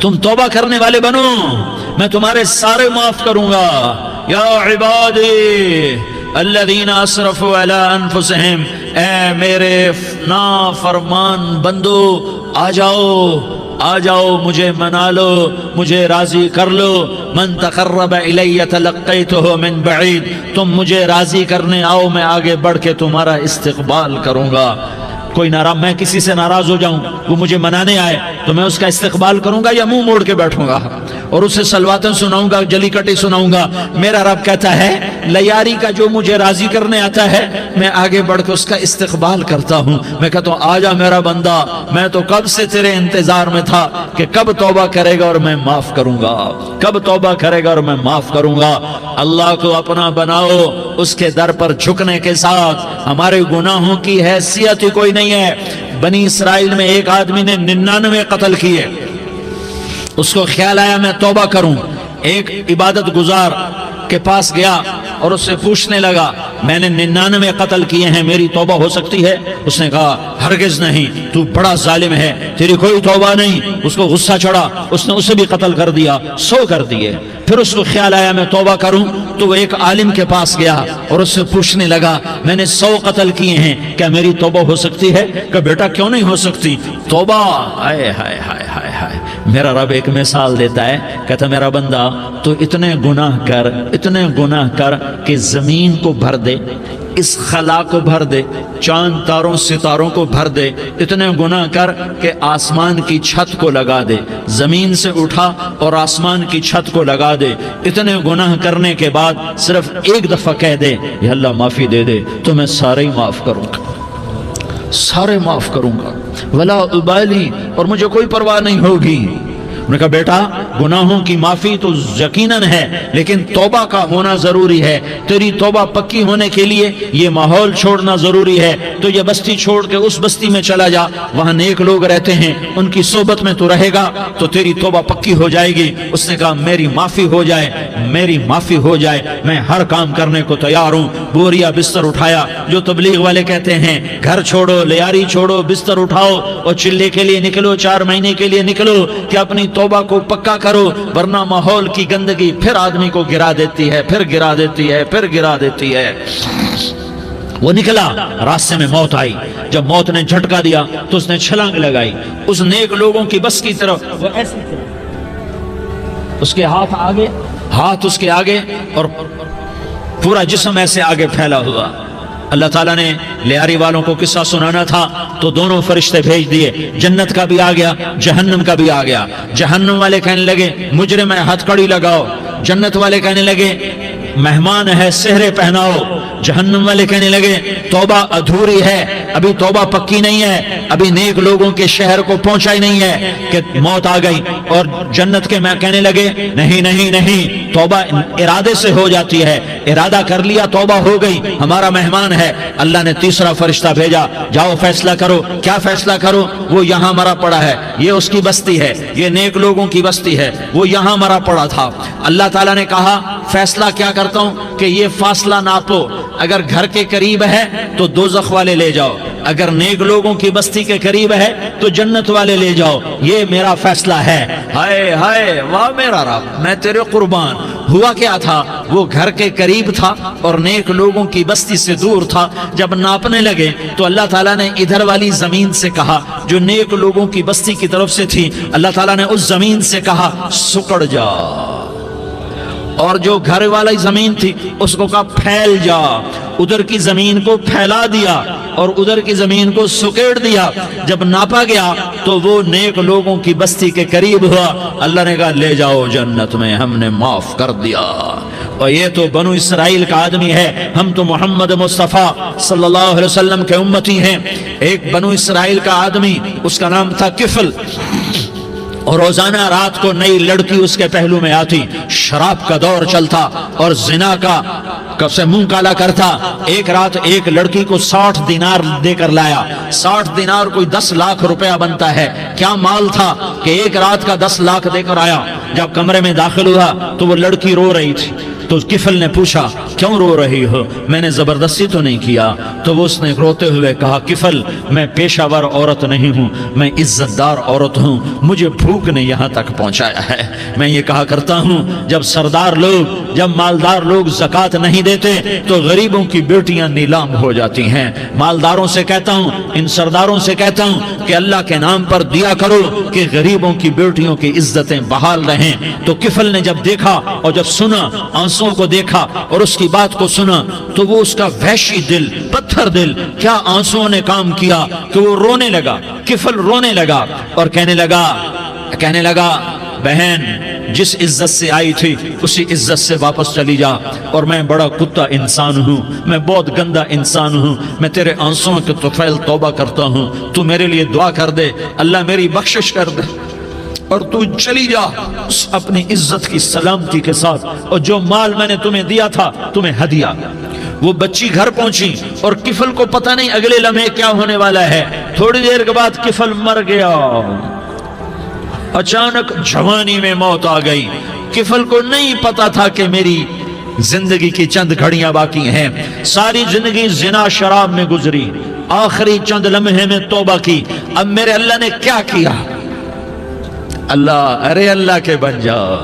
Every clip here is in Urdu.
تم توبہ کرنے والے بنو، میں تمہارے سارے معاف کروں گا۔ یا عبادی الذین اسرفوا علی انفسہم، اے میرے نافرمان بندو آ جاؤ مجھے منا لو، مجھے راضی کر لو۔ من تقرب الی تلقیتہ من بعید، تم مجھے راضی کرنے آؤ، میں آگے بڑھ کے تمہارا استقبال کروں گا۔ کوئی ناراض، میں کسی سے ناراض ہو جاؤں، وہ مجھے منانے آئے تو میں اس کا استقبال کروں گا یا منہ موڑ کے بیٹھوں گا اور اسے سلواتیں سناؤں گا، جلی کٹی سناؤں گا؟ میرا رب کہتا ہے لیاری کا جو مجھے راضی کرنے آتا ہے میں آگے بڑھ کے اس کا استقبال کرتا ہوں۔ میں کہتا ہوں آجا میرا بندہ، میں تو کب سے تیرے انتظار میں تھا کہ کب توبہ کرے گا اور میں معاف کروں گا، کب توبہ کرے گا اور میں معاف کروں گا۔ اللہ کو اپنا بناؤ، اس کے در پر جھکنے کے ساتھ ہمارے گناہوں کی حیثیت ہی کوئی نہیں ہے۔ بنی اسرائیل میں ایک آدمی نے 99 قتل کیے، اس کو خیال آیا میں توبہ کروں، ایک عبادت گزار کے پاس گیا اور اس سے پوچھنے لگا میں نے 99 قتل کیے ہیں، میری توبہ ہو سکتی ہے؟ اس نے کہا ہرگز نہیں، تو بڑا ظالم ہے، تیری کوئی توبہ نہیں۔ اس کو غصہ چڑھا، اس نے اسے بھی قتل کر دیا، 100 کر دیے۔ پھر اس کو خیال آیا میں توبہ کروں تو وہ ایک عالم کے پاس گیا اور اس سے پوچھنے لگا میں نے 100 قتل کیے ہیں، کیا میری توبہ ہو سکتی ہے؟ کہ بیٹا کیوں نہیں ہو سکتی توبہ؟ ہائے ہائے ہائے ہائے ہائے، میرا رب ایک مثال دیتا ہے، کہتا میرا بندہ تو اتنے گناہ کر کہ زمین کو بھر دے، اس خلا کو بھر دے، چاند تاروں ستاروں کو بھر دے، اتنے گناہ کر کہ آسمان کی چھت کو لگا دے، زمین سے اٹھا اور آسمان کی چھت کو لگا دے۔ اتنے گناہ کرنے کے بعد صرف ایک دفعہ کہہ دے یا اللہ معافی دے دے تو میں سارے ہی معاف کروں گا، سارے معاف کروں گا، ولا ابالی، اور مجھے کوئی پرواہ نہیں ہوگی۔ انہوں نے کہا بیٹا گناہوں کی معافی تو یقیناً ہے لیکن توبہ کا ہونا ضروری ہے، تیری توبہ پکی ہونے کے لیے یہ ماحول چھوڑنا ضروری ہے، تو یہ بستی چھوڑ کے اس بستی میں چلا جا، وہاں نیک لوگ رہتے ہیں، ان کی صحبت میں تو رہے گا تو تیری توبہ پکی ہو جائے گی۔ اس نے کہا میری معافی ہو جائے، میری معافی ہو جائے، میں ہر کام کرنے کو تیار ہوں۔ بوریا بستر اٹھایا، جو تبلیغ والے کہتے ہیں گھر چھوڑو، لیاری چھوڑو، بستر اٹھاؤ اور چلے کے لیے نکلو، 4 مہینے کے لیے نکلو کہ اپنی توبہ کو پکا کرو، ورنہ ماحول کی گندگی پھر آدمی کو گرا دیتی ہے، پھر گرا دیتی ہے، پھر گرا دیتی ہے۔ وہ نکلا، راستے میں موت آئی، جب موت نے جھٹکا دیا تو اس نے چھلانگ لگائی اس نیک لوگوں کی بس کی طرف، وہ ایسے اس کے ہاتھ اس کے آگے اور پورا جسم ایسے آگے پھیلا ہوا۔ اللہ تعالیٰ نے لیاری والوں کو قصہ سنانا تھا تو دونوں فرشتے بھیج دیے، جنت کا بھی آ گیا، جہنم کا بھی آ گیا۔ جہنم والے کہنے لگے مجرم ہے ہتھ کڑی لگاؤ، جنت والے کہنے لگے مہمان ہے سہرے پہناؤ۔ جہنم والے کہنے لگے توبہ ادھوری ہے، ابھی توبہ پکی نہیں ہے، ابھی نیک لوگوں کے شہر کو پہنچا ہی نہیں ہے کہ موت آ گئی۔ اور جنت کے میں کہنے لگے نہیں نہیں نہیں، توبہ ارادے سے ہو جاتی ہے، ارادہ کر لیا توبہ ہو گئی، ہمارا مہمان ہے۔ اللہ نے تیسرا فرشتہ بھیجا، جاؤ فیصلہ کرو۔ کیا فیصلہ کرو؟ وہ یہاں مرا پڑا ہے، یہ اس کی بستی ہے، یہ نیک لوگوں کی بستی ہے، وہ یہاں مرا پڑا تھا۔ اللہ تعالیٰ نے کہا فیصلہ کیا کرتا ہوں کہ یہ فاصلہ ناپو، اگر گھر کے قریب ہے تو دوزخ والے لے جاؤ، اگر نیک لوگوں کی بستی کے قریب ہے تو جنت والے لے جاؤ، یہ میرا فیصلہ ہے۔ ہائے ہائے واہ میرا رب، میں تیرے قربان۔ ہوا کیا تھا؟ وہ گھر کے قریب تھا اور نیک لوگوں کی بستی سے دور تھا۔ جب ناپنے لگے تو اللہ تعالیٰ نے ادھر والی زمین سے کہا جو نیک لوگوں کی بستی کی طرف سے تھی، اللہ تعالیٰ نے اس زمین سے کہا سکڑ جا، اور جو گھر والی زمین تھی اس کو کہا پھیل جا۔ ادھر کی زمین کو پھیلا دیا اور ادھر کی زمین کو سکیڑ دیا۔ جب ناپا گیا تو وہ نیک لوگوں کی بستی کے قریب ہوا۔ اللہ نے کہا لے جاؤ جنت میں، ہم نے معاف کر دیا۔ اور یہ تو بنو اسرائیل کا آدمی ہے، ہم تو محمد مصطفیٰ صلی اللہ علیہ وسلم کے امتی ہیں۔ ایک بنو اسرائیل کا آدمی، اس کا نام تھا کفل، اور روزانہ رات کو نئی لڑکی اس کے پہلو میں آتی، شراب کا دور چلتا اور زنا کا سے منہ کالا کرتا۔ ایک رات ایک لڑکی کو 60 دینار دے کر لایا۔ 60 دینار کوئی 10 لاکھ روپیہ بنتا ہے۔ کیا مال تھا کہ ایک رات کا 10 لاکھ دے کر آیا۔ جب کمرے میں داخل ہوا تو وہ لڑکی رو رہی تھی، تو کفل نے پوچھا کیوں رو رہی ہو؟ میں نے زبردستی تو نہیں کیا۔ تو وہ اس نے روتے ہوئے کہا کفل میں پیشہ ور عورت نہیں ہوں، میں عزت دار عورت ہوں، مجھے بھوک نے یہاں تک پہنچایا ہے۔ میں یہ کہا کرتا ہوں جب سردار لوگ، جب مالدار لوگ زکوٰۃ نہیں دیتے تو غریبوں کی بیٹیاں نیلام ہو جاتی ہیں۔ مالداروں سے کہتا ہوں، ان سرداروں سے کہتا ہوں کہ اللہ کے نام پر دیا کرو کہ غریبوں کی بیٹیوں کی عزتیں بحال رہیں۔ تو کفل نے جب دیکھا اور جب سنا، آنسوں کو دیکھا اور اس کی بات کو سنا، تو وہ اس کا وحشی دل، پتھر دل، کیا آنسوں نے کام کیا کہ وہ رونے لگا۔ کفل رونے لگا اور کہنے لگا بہن جس عزت سے آئی تھی اسی عزت سے واپس چلی جا، اور میں بڑا کتا انسان ہوں، میں بہت گندا انسان ہوں، میں تیرے آنسوں کے طفیل توبہ کرتا ہوں، تو میرے لیے دعا کر دے، اللہ میری بخشش کر دے، اور تو چلی جا اپنی عزت کی سلامتی کے ساتھ، اور جو مال میں نے تمہیں دیا تھا تمہیں ہدیہ۔ وہ بچی گھر پہنچی اور کفل کو پتہ نہیں اگلے لمحے کیا ہونے والا ہے۔ تھوڑی دیر کے بعد کفل مر گیا، اچانک جوانی میں موت آ گئی۔ کفل کو نہیں پتا تھا کہ میری زندگی کی چند گھڑیاں باقی ہیں، ساری زندگی زنا شراب میں گزری، آخری چند لمحے میں توبہ کی۔ اب میرے اللہ نے کیا کیا؟ اللہ کے بن جاؤ،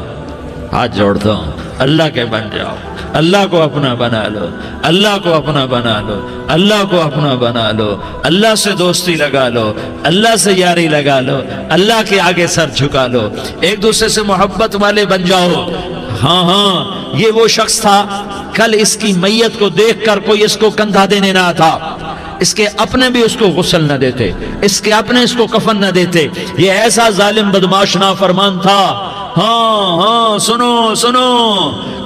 ہاتھ جوڑتا ہوں، اللہ کے بن جاؤ، اللہ کو اپنا بنا لو، اللہ کو اپنا بنا لو، اللہ کو اپنا بنا لو، اللہ سے دوستی لگا لو، اللہ سے یاری لگا لو، اللہ کے آگے سر جھکا لو، ایک دوسرے سے محبت والے بن جاؤ۔ ہاں یہ وہ شخص تھا، کل اس کی میت کو دیکھ کر کوئی اس کو کندھا دینے نہ تھا، اس کے اپنے بھی اس کو غسل نہ دیتے، اس کے اپنے اس کو کفن نہ دیتے، یہ ایسا ظالم بدماش نافرمان تھا۔ ہاں سنو،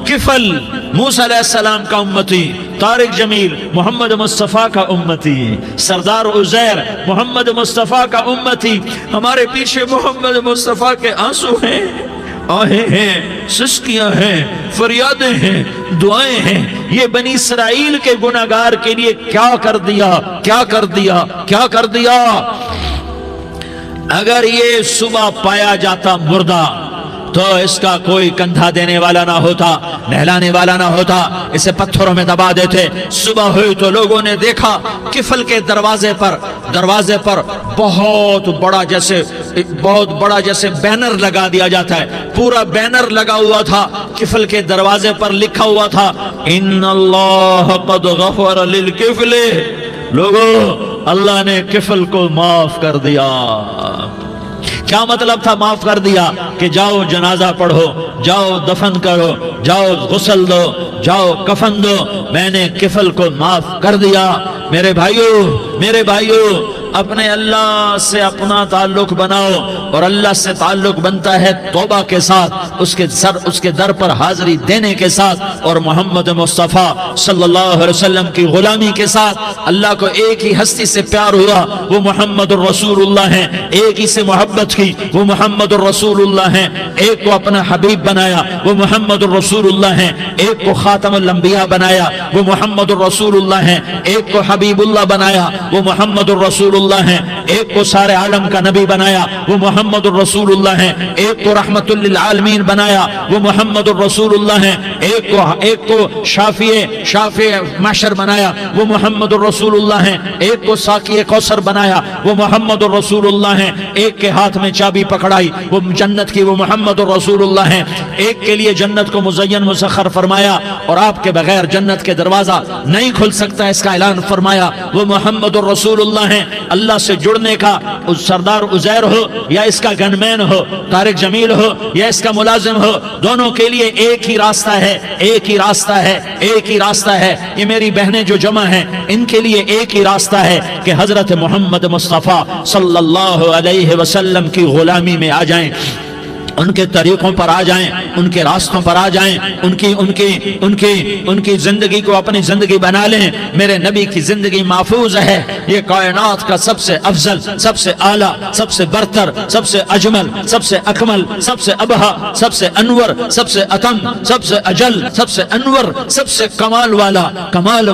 کفل موسیٰ علیہ السلام کا امتی، طارق جمیل محمد مصطفیٰ کا امتی، سردار عزیر محمد مصطفیٰ کا امتی، ہمارے پیچھے محمد مصطفیٰ کے آنسو ہیں، آہیں ہیں، سسکیاں ہیں، فریادیں ہیں، دعائیں ہیں۔ یہ بنی اسرائیل کے گناہگار کے لیے کیا کر دیا۔ اگر یہ صبح پایا جاتا مردہ تو اس کا کوئی کندھا دینے والا نہ ہوتا، نہلانے والا نہ ہوتا، اسے پتھروں میں دبا دیتے۔ صبح ہوئی تو لوگوں نے دیکھا کفل کے دروازے پر بہت بڑا جیسے بینر لگا دیا جاتا ہے، پورا بینر لگا ہوا تھا، کفل کے دروازے پر لکھا ہوا تھا ان اللہ قد غفر للکفل، لوگوں اللہ نے کفل کو معاف کر دیا۔ کیا مطلب تھا معاف کر دیا؟ کہ جاؤ جنازہ پڑھو، جاؤ دفن کرو، جاؤ غسل دو، جاؤ کفن دو، میں نے کفل کو معاف کر دیا۔ میرے بھائیو اپنے اللہ سے اپنا تعلق بناؤ، اور اللہ سے تعلق بنتا ہے توبہ کے ساتھ، اس کے در پر حاضری دینے کے ساتھ، اور محمد مصطفیٰ صلی اللہ علیہ وسلم کی غلامی کے ساتھ۔ اللہ کو ایک ہی ہستی سے پیار ہوا، وہ محمد الرسول اللہ ہیں، ایک ہی سے محبت کی، وہ محمد الرسول اللہ ہیں، ایک کو اپنا حبیب بنایا، وہ محمد الرسول اللہ ہیں، ایک کو خاتم الانبیاء بنایا، وہ محمد الرسول اللہ ہیں، ایک کو حبیب اللہ بنایا، وہ محمد الرسول اللہ ہیں، ایک کو سارے عالم کا نبی بنایا، وہ محمد الرسول اللہ ہیں، ایک کو رحمت للعالمین بنایا، وہ محمد الرسول اللہ ہیں، ایک کو شافع محشر بنایا، وہ محمد الرسول اللہ ہیں، ایک کو ساقی کوثر بنایا، وہ محمد الرسول اللہ ہیں، ایک کے ہاتھ میں چابی پکڑائی وہ جنت کی، وہ محمد الرسول اللہ ہیں، ایک کے لیے جنت کو مزین مسخر فرمایا، اور آپ کے بغیر جنت کے دروازہ نہیں کھل سکتا اس کا اعلان فرمایا، وہ محمد الرسول اللہ ہیں۔ اللہ سے جڑنے کا سردار عزیر ہو یا اس کا گنمین ہو، طارق جمیل ہو یا اس کا ملازم ہو، دونوں کے لیے ایک ہی راستہ ہے۔ یہ میری بہنیں جو جمع ہیں ان کے لیے ایک ہی راستہ ہے کہ حضرت محمد مصطفیٰ صلی اللہ علیہ وسلم کی غلامی میں آ جائیں، ان کے طریقوں پر آ جائیں، ان کے راستوں پر آ جائیں، ان کی زندگی کو اپنی زندگی بنا لیں۔ میرے نبی کی زندگی محفوظ ہے، یہ کائنات کا سب سے افضل، سب سے اعلیٰ، سب سے برتر، سب سے اجمل، سب سے اکمل، سب سے ابہا، سب سے انور، سب سے اتم، سب سے اجل، سب سے انور، سب سے کمال والا، جمال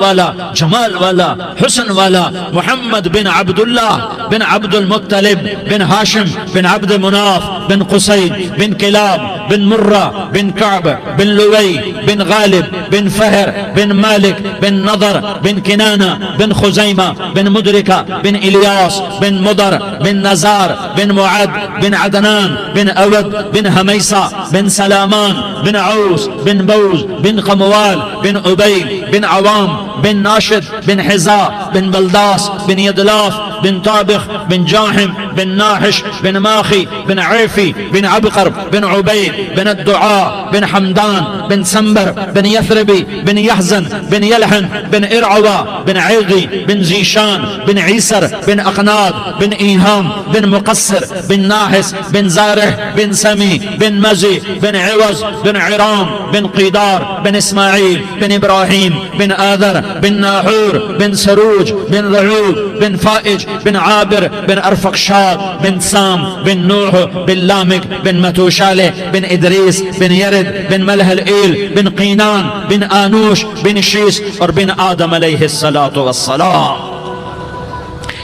والا، حسن والا، محمد بن عبداللہ بن عبد المطلب بن ہاشم بن عبد مناف بن قصی بن کلاب بن مرہ بن کعب بن لوی بن غالب بن فہر بن مالک بن نضر بن کنانہ بن خزیمہ بن مدرکہ بن الیاس بن مدر بن نزار بن معد بن عدنان بن اود بن حمیسہ بن سلامان بن عوس بن بوز بن قموال بن عبید بن عوام بن ناشد بن حزا بن بلداس بن یدلاف بن طابخ بن جاحم بن ناحش بن ماخی بن عیفی بن عبقر بن عبید بن الدعاء بن حمدان بن سنبر بن یثربی بن یحزن بن یلحن بن ارعوہ بن عیغی بن زیشان بن عیسر بن اقناد بن ایہام بن مقصر بن ناحس بن زارح بن سمی بن مزی بن عوض بن عرام بن قیدار بن اسماعیل بن ابراہیم بن آذر بن ناحور بن سروج بن رعوب بن فائج بن عابر بن ارفقشاد بن سام بن نوح بن لامک بن متوشالہ بن ادریس بن یرد بن ملح الایل بن قینان بن آنوش بن شیس اور بن آدم علیہ السلام۔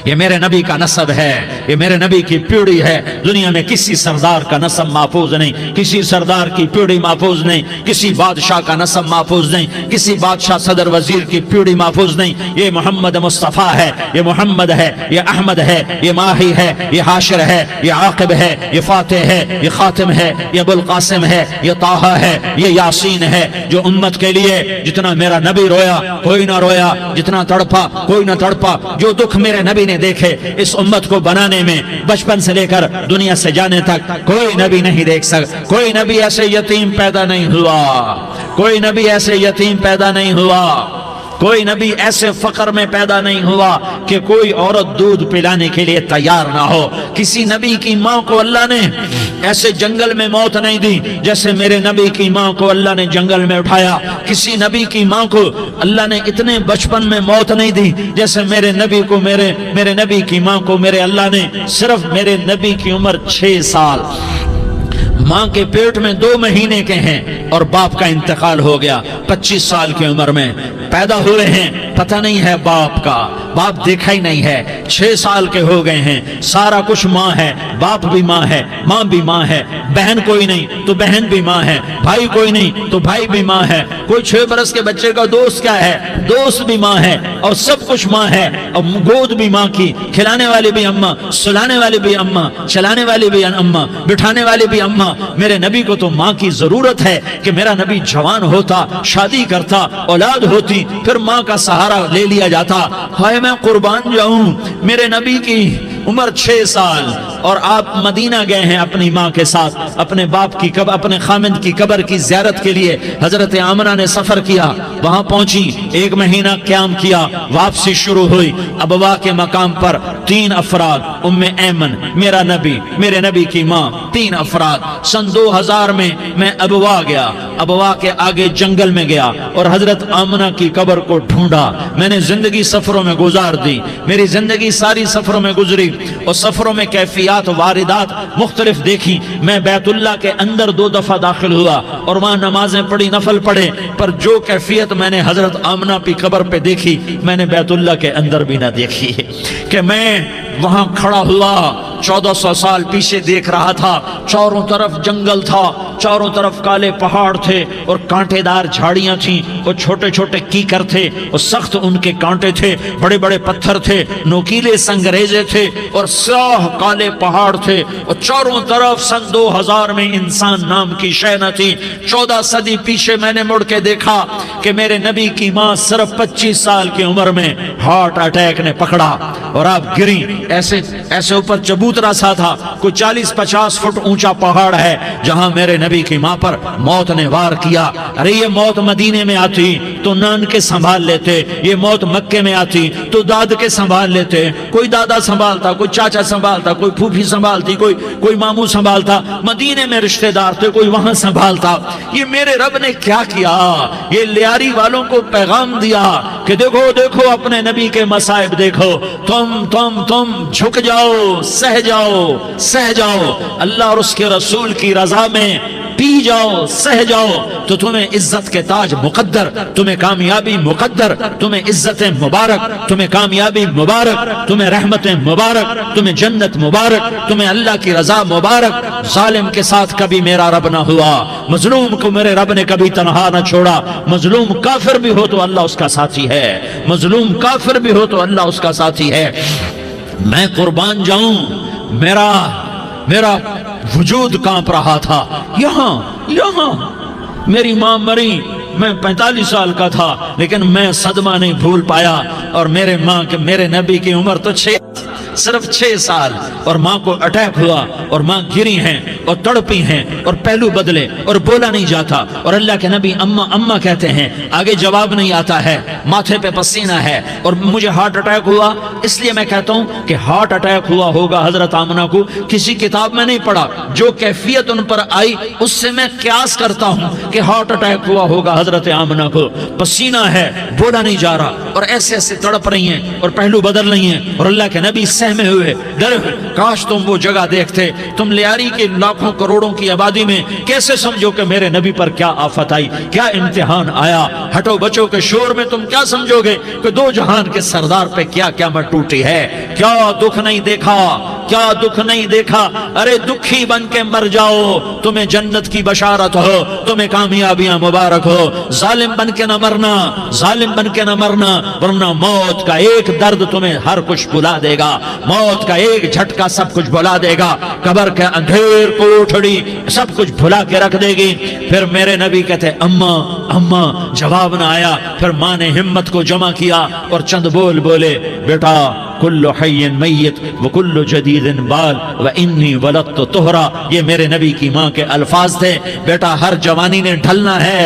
یہ میرے نبی کا نسب ہے، یہ میرے نبی کی پیڑھی ہے۔ دنیا میں کسی سردار کا نسب محفوظ نہیں، کسی سردار کی پیڑھی محفوظ نہیں، کسی بادشاہ کا نسب محفوظ نہیں، کسی بادشاہ صدر وزیر کی پیڑھی محفوظ نہیں۔ یہ محمد مصطفیٰ ہے، یہ محمد ہے، یہ احمد ہے، یہ ماہی ہے، یہ حاشر ہے، یہ عاقب ہے، یہ فاتح ہے، یہ خاتم ہے، یہ ابو القاسم ہے، یہ طٰہٰ ہے، یہ یاسین ہے۔ جو امت کے لیے جتنا میرا نبی رویا کوئی نہ رویا، جتنا تڑپا کوئی نہ تڑپا، جو دکھ میرے نبی نے دیکھے اس امت کو بنانے میں، بچپن سے لے کر دنیا سے جانے تک کوئی نبی نہیں دیکھ سکتا۔ کوئی نبی ایسے یتیم پیدا نہیں ہوا، کوئی نبی ایسے یتیم پیدا نہیں ہوا، کوئی نبی ایسے فقر میں پیدا نہیں ہوا کہ کوئی عورت دودھ پلانے کے لیے تیار نہ ہو۔ کسی نبی کی ماں کو اللہ نے ایسے جنگل میں موت نہیں دی جیسے میرے نبی کی ماں کو اللہ نے جنگل میں اٹھایا۔ کسی نبی کی ماں کو اللہ نے اتنے بچپن میں موت نہیں دی جیسے میرے نبی کو میرے نبی کی ماں کو میرے اللہ نے صرف میرے نبی کی عمر 6 سال، ماں کے پیٹ میں 2 مہینے کے ہیں اور باپ کا انتقال ہو گیا 25 سال کی عمر میں پیدا ہوئے ہیں، پتہ نہیں ہے باپ کا، باپ دیکھا ہی نہیں ہے، 6 سال کے ہو گئے ہیں، سارا کچھ ماں ہے، باپ بھی ماں ہے، ماں بھی ماں ہے، بہن کوئی نہیں تو بہن بھی ماں ہے، بھائی کوئی نہیں تو بھائی بھی ماں ہے، کوئی 6 برس کے بچے کا دوست کیا ہے، دوست بھی ماں ہے، اور سب کچھ ماں ہے، اور گود بھی ماں کی، کھلانے والی بھی اماں، سلانے والی بھی اماں، چلانے والی بھی اماں، بٹھانے والی بھی اماں۔ میرے نبی کو تو ماں کی ضرورت ہے کہ میرا نبی جوان ہوتا، شادی کرتا، اولاد ہوتی، پھر ماں کا سہارا لے لیا جاتا۔ ہائے میں قربان جاؤں، میرے نبی کی عمر 6 سال اور آپ مدینہ گئے ہیں اپنی ماں کے ساتھ، اپنے باپ کی اپنے خامند کی قبر کی زیارت کے لیے حضرت آمنہ نے سفر کیا، وہاں پہنچی، 1 مہینہ قیام کیا، واپسی شروع ہوئی۔ ابوا کے مقام پر 3 افراد، ام ایمن، میرا نبی، میرے نبی کی ماں، 3 افراد۔ سن 2000 میں ابوا گیا، ابوا کے آگے جنگل میں گیا اور حضرت آمنہ کی قبر کو ڈھونڈا۔ میں نے زندگی سفروں میں گزار دی، میری زندگی ساری سفروں میں گزری، اور سفروں میں کیفیات واردات مختلف دیکھی۔ میں بیت اللہ کے اندر 2 دفعہ داخل ہوا اور وہاں نمازیں پڑھی، نفل پڑھے، پر جو کیفیت میں نے حضرت آمنہ کی قبر پہ دیکھی میں نے بیت اللہ کے اندر بھی نہ دیکھی کہ میں وہاں کھڑا ہوا 1400 سال پیچھے دیکھ رہا تھا، چاروں طرف جنگل تھا، چاروں طرف کالے پہاڑ تھے اور کانٹے دار جھاڑیاں تھیں، اور چھوٹے چھوٹے کیکر تھے اور سخت ان کے کانٹے تھے، بڑے بڑے پتھر تھے، نوکیلے سنگریزے تھے اور سیاہ کالے پہاڑ تھے، اور چاروں طرف سن 2000 میں انسان نام کی شے نہ تھی۔ 14 صدی پیچھے میں نے مڑ کے دیکھا کہ میرے نبی کی ماں صرف 25 سال کی عمر میں ہارٹ اٹیک نے پکڑا اور آپ گری، ایسے اوپر چبوترا سا تھا، کوئی 40-50 فٹ اونچا پہاڑ ہے جہاں میرے نبی کی ماں پر موت نے وار کیا۔ ارے یہ موت مدینے میں آتی تو نان کے سنبھال لیتے، یہ موت مکے میں آتی تو داد کے سنبھال لیتے، کوئی دادا سنبھالتا، کوئی چاچا سنبھالتا، کوئی پھوپھی سنبھالتی، کوئی ماموں سنبھالتا، مدینے میں رشتہ دار تھے کوئی وہاں سنبھالتا۔ یہ میرے رب نے کیا کیا؟ یہ لیاری والوں کو پیغام دیا کہ دیکھو دیکھو اپنے نبی کے مصائب دیکھو، تم جھک جاؤ، سہ جاؤ، اللہ اور اس کے رسول کی رضا میں پی جاؤ سہ جاؤ تو تمہیں عزت کے تاج مقدر، تمہیں کامیابی مقدر، تمہیں عزت مبارک، تمہیں کامیابی مبارک، تمہیں رحمت مبارک، تمہیں جنت مبارک، تمہیں اللہ کی رضا مبارک۔ ظالم کے ساتھ کبھی میرا رب نہ ہوا، مظلوم کو میرے رب نے کبھی تنہا نہ چھوڑا۔ مظلوم کافر بھی ہو تو اللہ اس کا ساتھی ہے، مظلوم کافر بھی ہو تو اللہ اس کا ساتھی ہے۔ میں قربان جاؤں، میرا وجود کانپ رہا تھا۔ یہاں میری ماں مری، میں 45 سال کا تھا، لیکن میں صدمہ نہیں بھول پایا۔ اور میرے نبی کی عمر تو صرف 6 سال، اور ماں کو اٹیک ہوا اور ماں گری ہیں اور تڑپی ہیں اور پہلو بدلے اور بولا نہیں جاتا، اور اللہ کے نبی اماں اماں کہتے ہیں، آگے جواب نہیں آتا ہے، ماتھے پہ پسینہ ہے، اور مجھے ہارٹ اٹیک ہوا۔ اس لیے میں کہتا ہوں کہ ہارٹ اٹیک ہوا ہوگا حضرت آمنہ کو، کسی کتاب میں نہیں پڑھا، جو کیفیت ان پر آئی اس سے میں قیاس کرتا ہوں کہ ہارٹ اٹیک ہوا ہوگا حضرت آمنہ کو۔ پسینہ ہے، بولا نہیں جا رہا، اور ایسے ایسے تڑپ رہی ہیں اور پہلو بدل رہی ہیں، اور اللہ کے نبی سہمے ہوئے ڈرے ہوئے۔ کاش تم وہ جگہ دیکھتے، تم لیاری کے لاکھوں کروڑوں کی آبادی میں کیسے سمجھو کہ میرے نبی پر کیا آفت آئی، کیا امتحان آیا۔ ہٹو بچوں کے شور میں تم کیا سمجھو گے کہ دو جہان کے سردار پہ کیا قیامت ٹوٹی ہے۔ کیا دکھ نہیں دیکھا، کیا دکھ نہیں دیکھا۔ ارے دکھی بن کے مر جاؤ، تمہیں جنت کی بشارت ہو، تمہیں کامیابیاں مبارک ہو۔ ظالم بن کے نہ مرنا، ظالم بن کے نہ مرنا، ورنہ موت کا ایک درد تمہیں ہر کچھ بھلا دے گا، موت کا ایک جھٹکا سب کچھ بھلا دے گا، قبر کے اندھیر کوٹھڑی سب کچھ بھلا کے رکھ دے گی۔ پھر میرے نبی کہتے اماں اماں، جواب نہ آیا۔ پھر ماں نے ہمت کو جمع کیا اور چند بول بولے، بیٹا کل حی میت وکل جدید بال وانی ولدت طہرا۔ یہ میرے نبی کی ماں کے الفاظ تھے۔ بیٹا ہر جوانی نے ڈھلنا ہے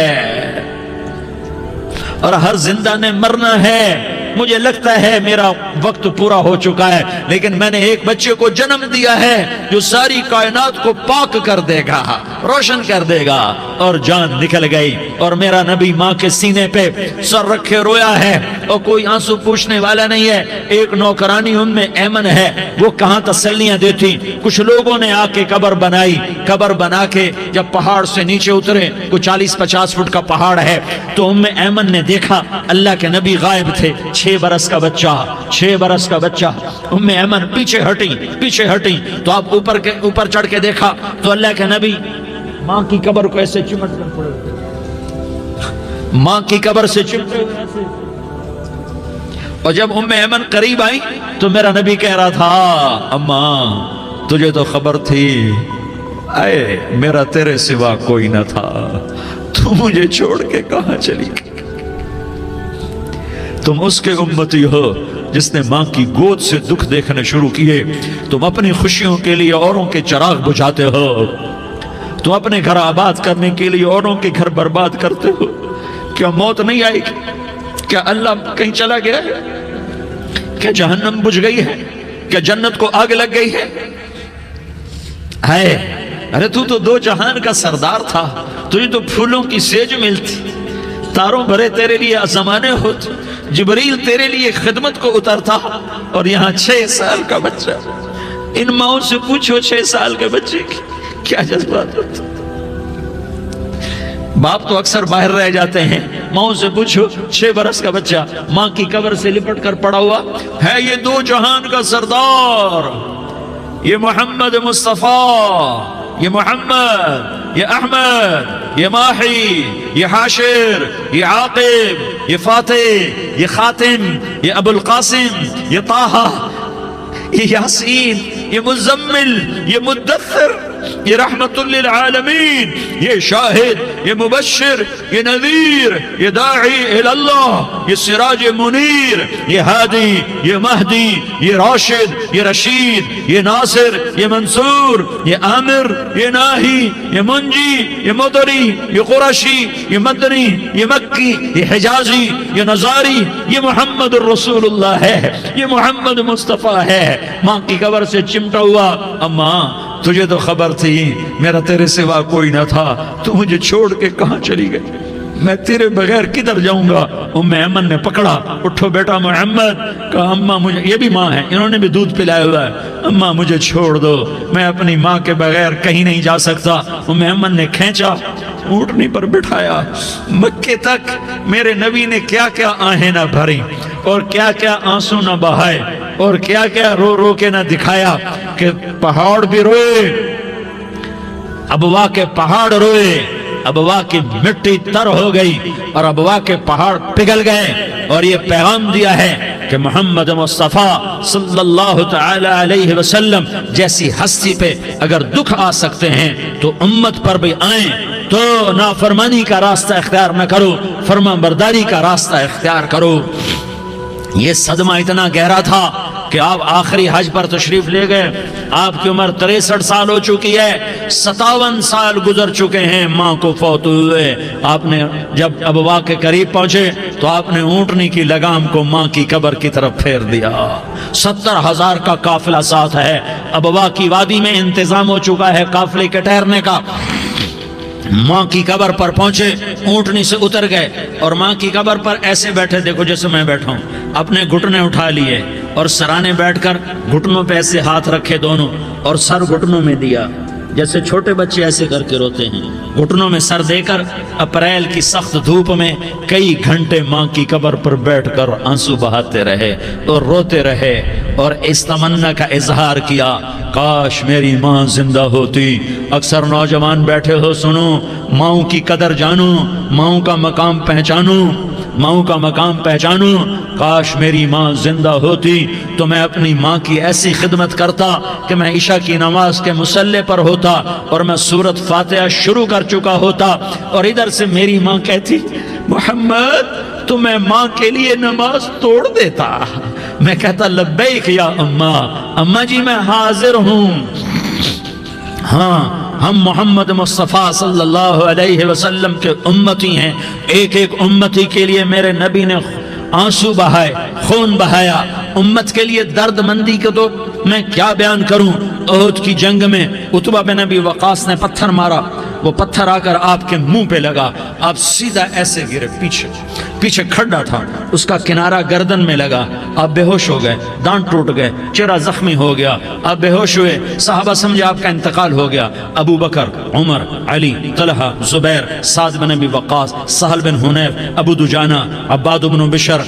اور ہر زندہ نے مرنا ہے۔ مجھے لگتا ہے میرا وقت پورا ہو چکا ہے، لیکن میں نے ایک بچے کو جنم دیا ہے جو ساری کائنات کو پاک کر دے گا، روشن کر دے گا۔ اور جان نکل گئی، اور میرا نبی ماں کے سینے پہ سر رکھے رویا ہے، اور کوئی آنسو پوچھنے والا نہیں ہے۔ ایک نوکرانی ان میں ایمن ہے، وہ کہاں تسلیاں دیتی۔ کچھ لوگوں نے آ کے قبر بنائی، قبر بنا کے جب پہاڑ سے نیچے اترے، کوئی 40-50 فٹ کا پہاڑ ہے، تو ایمن نے دیکھا اللہ کے نبی غائب تھے۔ 6 برس کا بچہ، ایمن پیچھے ہٹی تو آپ اوپر چڑھ کے دیکھا تو اللہ کے نبی ماں کی قبر کو ایسے چمٹ کر پڑے، ماں کی قبر سے چمٹے ہوئے ایسے۔ اور جب ایمن قریب آئی تو میرا نبی کہہ رہا تھا، اماں تجھے تو خبر تھی، اے میرا تیرے سوا کوئی نہ تھا، تو مجھے چھوڑ کے کہاں چلی گئی۔ تم اس کے امتی ہو جس نے ماں کی گود سے دکھ دیکھنے شروع کیے۔ تم اپنی خوشیوں کے لیے اوروں کے چراغ بجھاتے ہو، تم اپنے گھر آباد کرنے کے لیے اوروں کے گھر برباد کرتے ہو۔ کیا موت نہیں آئے گی؟ کیا اللہ کہیں چلا گیا ہے؟ کیا جہنم بجھ گئی ہے؟ کیا جنت کو آگ لگ گئی ہے؟ ارے تو 2 جہان کا سردار تھا، تجھے تو پھولوں کی سیج ملتی، تاروں بھرے تیرے لیے زمانے ہوتے، جبریل تیرے لیے خدمت کو اترتا، اور یہاں 6 سال کا بچہ۔ ان ماؤں سے پوچھو 6 سال کے بچے کی کیا جذبات ہوتے۔ باپ تو اکثر باہر رہ جاتے ہیں، ماؤں سے پوچھو 6 برس کا بچہ ماں کی قبر سے لپٹ کر پڑا ہوا ہے۔ یہ 2 جہان کا سردار، یہ محمد مصطفیٰ، یہ محمد، یہ احمد، یہ ماہی، یہ حاشر، یہ عاقب، یہ فاتح، یہ خاتم، یہ ابو القاسم، یہ طہ، یہ یاسین، یہ مزمل، یہ مدثر، یہ رحمت للعالمین، یہ شاہد، یہ مبشر، یہ نذیر، یہ داعی الاللہ، یہ سراج منیر، یہ ہادی، یہ مہدی، یہ راشد، یہ رشید، یہ ناصر، یہ منصور، یہ عامر، یہ ناہی، یہ منجی، یہ مدری، یہ قرشی، یہ مدنی، یہ مکی، یہ حجازی، یہ نظاری، یہ محمد الرسول اللہ ہے، یہ محمد مصطفیٰ ہے۔ ماں کی قبر سے چمٹا ہوا، اماں تجھے تو خبر تھی میرا تیرے سوا کوئی نہ تھا، تو مجھے چھوڑ کے کہاں چلی گئی، میں تیرے بغیر کدھر جاؤں گا؟ ام ایمن نے پکڑا، اٹھو بیٹا محمد، کہا اماں مجھے، یہ بھی ماں ہے، انہوں نے بھی دودھ پلایا ہوا ہے، اماں مجھے چھوڑ دو، میں اپنی ماں کے بغیر کہیں نہیں جا سکتا۔ ام ایمن نے کھینچا، اونٹنی پر بٹھایا، مکے تک میرے نبی نے کیا کیا آہیں نہ بھری اور کیا کیا آنسو نہ بہائے اور کیا کیا رو رو کے نہ دکھایا کہ پہاڑ بھی روئے، ابوا کے پہاڑ روئے، ابوا کی مٹی تر ہو گئی اور ابوا کے پہاڑ پگھل گئے، اور یہ پیغام دیا ہے کہ محمد مصطفیٰ صلی اللہ تعالی علیہ وسلم جیسی ہستی پہ اگر دکھ آ سکتے ہیں تو امت پر بھی آئیں، تو نافرمانی کا راستہ اختیار نہ کرو، فرما برداری کا راستہ اختیار کرو۔ یہ صدمہ اتنا گہرا تھا کہ آپ آخری حج پر تشریف لے گئے، آپ کی عمر 63 سال ہو چکی ہے، 57 سال گزر چکے ہیں ماں کو فوت ہوئے۔ آپ نے جب ابوا کے قریب پہنچے تو آپ نے اونٹنی کی لگام کو ماں کی قبر کی طرف پھیر دیا۔ 70,000 کا قافلہ ساتھ ہے، ابوا کی وادی میں انتظام ہو چکا ہے قافلے کے ٹھہرنے کا۔ ماں کی قبر پر پہنچے، اونٹنی سے اتر گئے اور ماں کی قبر پر ایسے بیٹھے، دیکھو جیسے میں بیٹھا ہوں، اپنے گھٹنے اٹھا لیے اور سرانے بیٹھ کر گھٹنوں پہ ایسے ہاتھ رکھے دونوں اور سر گھٹنوں میں دیا، جیسے چھوٹے بچے ایسے کر کے روتے ہیں، گھٹنوں میں سر دے کر اپریل کی سخت دھوپ میں کئی گھنٹے ماں کی قبر پر بیٹھ کر آنسو بہاتے رہے اور روتے رہے اور اس تمنا کا اظہار کیا، کاش میری ماں زندہ ہوتی۔ اکثر نوجوان بیٹھے ہو، سنو، ماؤں کی قدر جانو، ماؤں کا مقام پہچانو، ماؤں کا مقام پہچانو۔ کاش میری ماں زندہ ہوتی تو میں اپنی ماں کی ایسی خدمت کرتا کہ میں عشاء کی نماز کے مصلی پر ہوتا اور میں سورۃ فاتحہ شروع کر چکا ہوتا، اور ادھر سے میری ماں کہتی محمد تو میں ماں کے لیے نماز توڑ دیتا، میں کہتا لبیک یا اماں، اماں جی میں حاضر ہوں۔ ہاں، ہم محمد مصطفیٰ صلی اللہ علیہ وسلم کے امتی ہیں، ایک ایک امتی کے لیے میرے نبی نے آنسو بہائے، خون بہایا، امت کے لیے درد مندی کو تو میں کیا بیان کروں۔ احد کی جنگ میں عتبہ بن ابی وقاص نے پتھر مارا، وہ پتھر آ کر آپ کے منہ پہ لگا، آپ سیدھا ایسے گرے، پیچھے کھڈا تھا، اس کا کنارہ گردن میں لگا، آپ بے ہوش ہو گئے، دانت ٹوٹ گئے، چہرہ زخمی ہو گیا، آپ بے ہوش ہوئے، صحابہ سمجھے آپ کا انتقال ہو گیا۔ ابو بکر، عمر، علی، طلحہ، زبیر، سعد بن ابی وقاص، سہل بن حنیف، ابو دجانہ، عباد بن بشر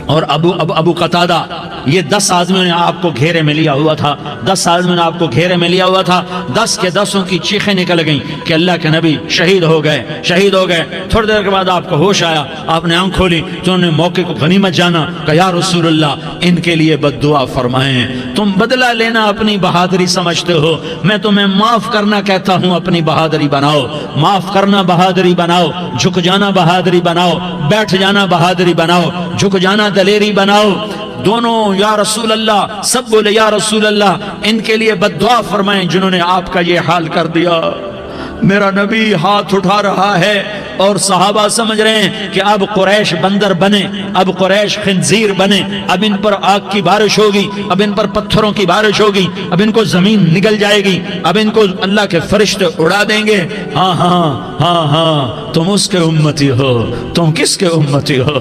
اور ابو قتادہ، یہ 10 آدمیوں نے آپ کو گھیرے میں لیا ہوا تھا، 10 آدمیوں نے آپ کو گھیرے میں لیا ہوا تھا، 10 کے 10 کی چیخیں نکل گئیں کہ اللہ کے نبی شہید ہو گئے، شہید ہو گئے۔ تھوڑی دیر کے بعد آپ کو ہوش آیا، آپ نے آنکھ کھولی تو انہوں نے موقع کو غنیمت جانا کہ یا رسول اللہ ان کے لیے بد دعا فرمائیں، تم بدلہ لینا اپنی بہادری سمجھتے ہو، میں تمہیں معاف کرنا کہتا ہوں، اپنی بہادری بناؤ، معاف کرنا بہادری بناؤ، جھک جانا بہادری بناؤ، بیٹھ جانا بہادری بناؤ، جھک جانا دلیری بناؤ۔ دونوں یا رسول اللہ، سب بولے یا رسول اللہ، ان کے لیے بد دعا فرمائیں جنہوں نے آپ کا یہ حال کر دیا۔ میرا نبی ہاتھ اٹھا رہا ہے اور صحابہ سمجھ رہے ہیں کہ اب قریش بندر بنے، اب قریش خنزیر بنے، اب ان پر آگ کی بارش ہوگی، اب ان پر پتھروں کی بارش ہوگی، اب ان کو زمین نگل جائے گی، اب ان کو اللہ کے فرشتے اڑا دیں گے۔ ہاں ہاں ہاں ہاں، تم اس کے امتی ہو، تم کس کے امتی ہو؟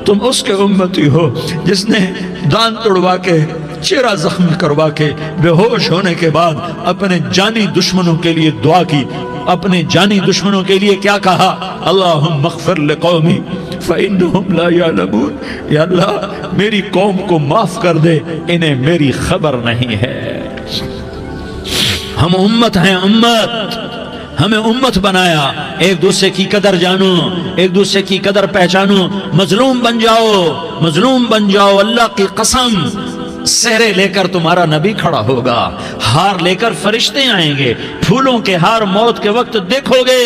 تم اس کے امتی ہو جس نے دانت توڑوا کے، چہرہ زخمی کروا کے، بے ہوش ہونے کے بعد اپنے جانی دشمنوں کے لیے دعا کی، اپنے جانی دشمنوں کے لیے کیا کہا؟ اللہم اغفر لقومی فإنہم لا یعلمون، یا اللہ میری قوم کو معاف کر دے، انہیں میری خبر نہیں ہے۔ ہم امت ہیں، امت، ہمیں امت بنایا، ایک دوسرے کی قدر جانو، ایک دوسرے کی قدر پہچانو، مظلوم بن جاؤ، مظلوم بن جاؤ، اللہ کی قسم سہرے لے کر تمہارا نبی کھڑا ہوگا، ہار لے کر فرشتے آئیں گے، پھولوں کے ہار موت کے وقت دیکھو گے،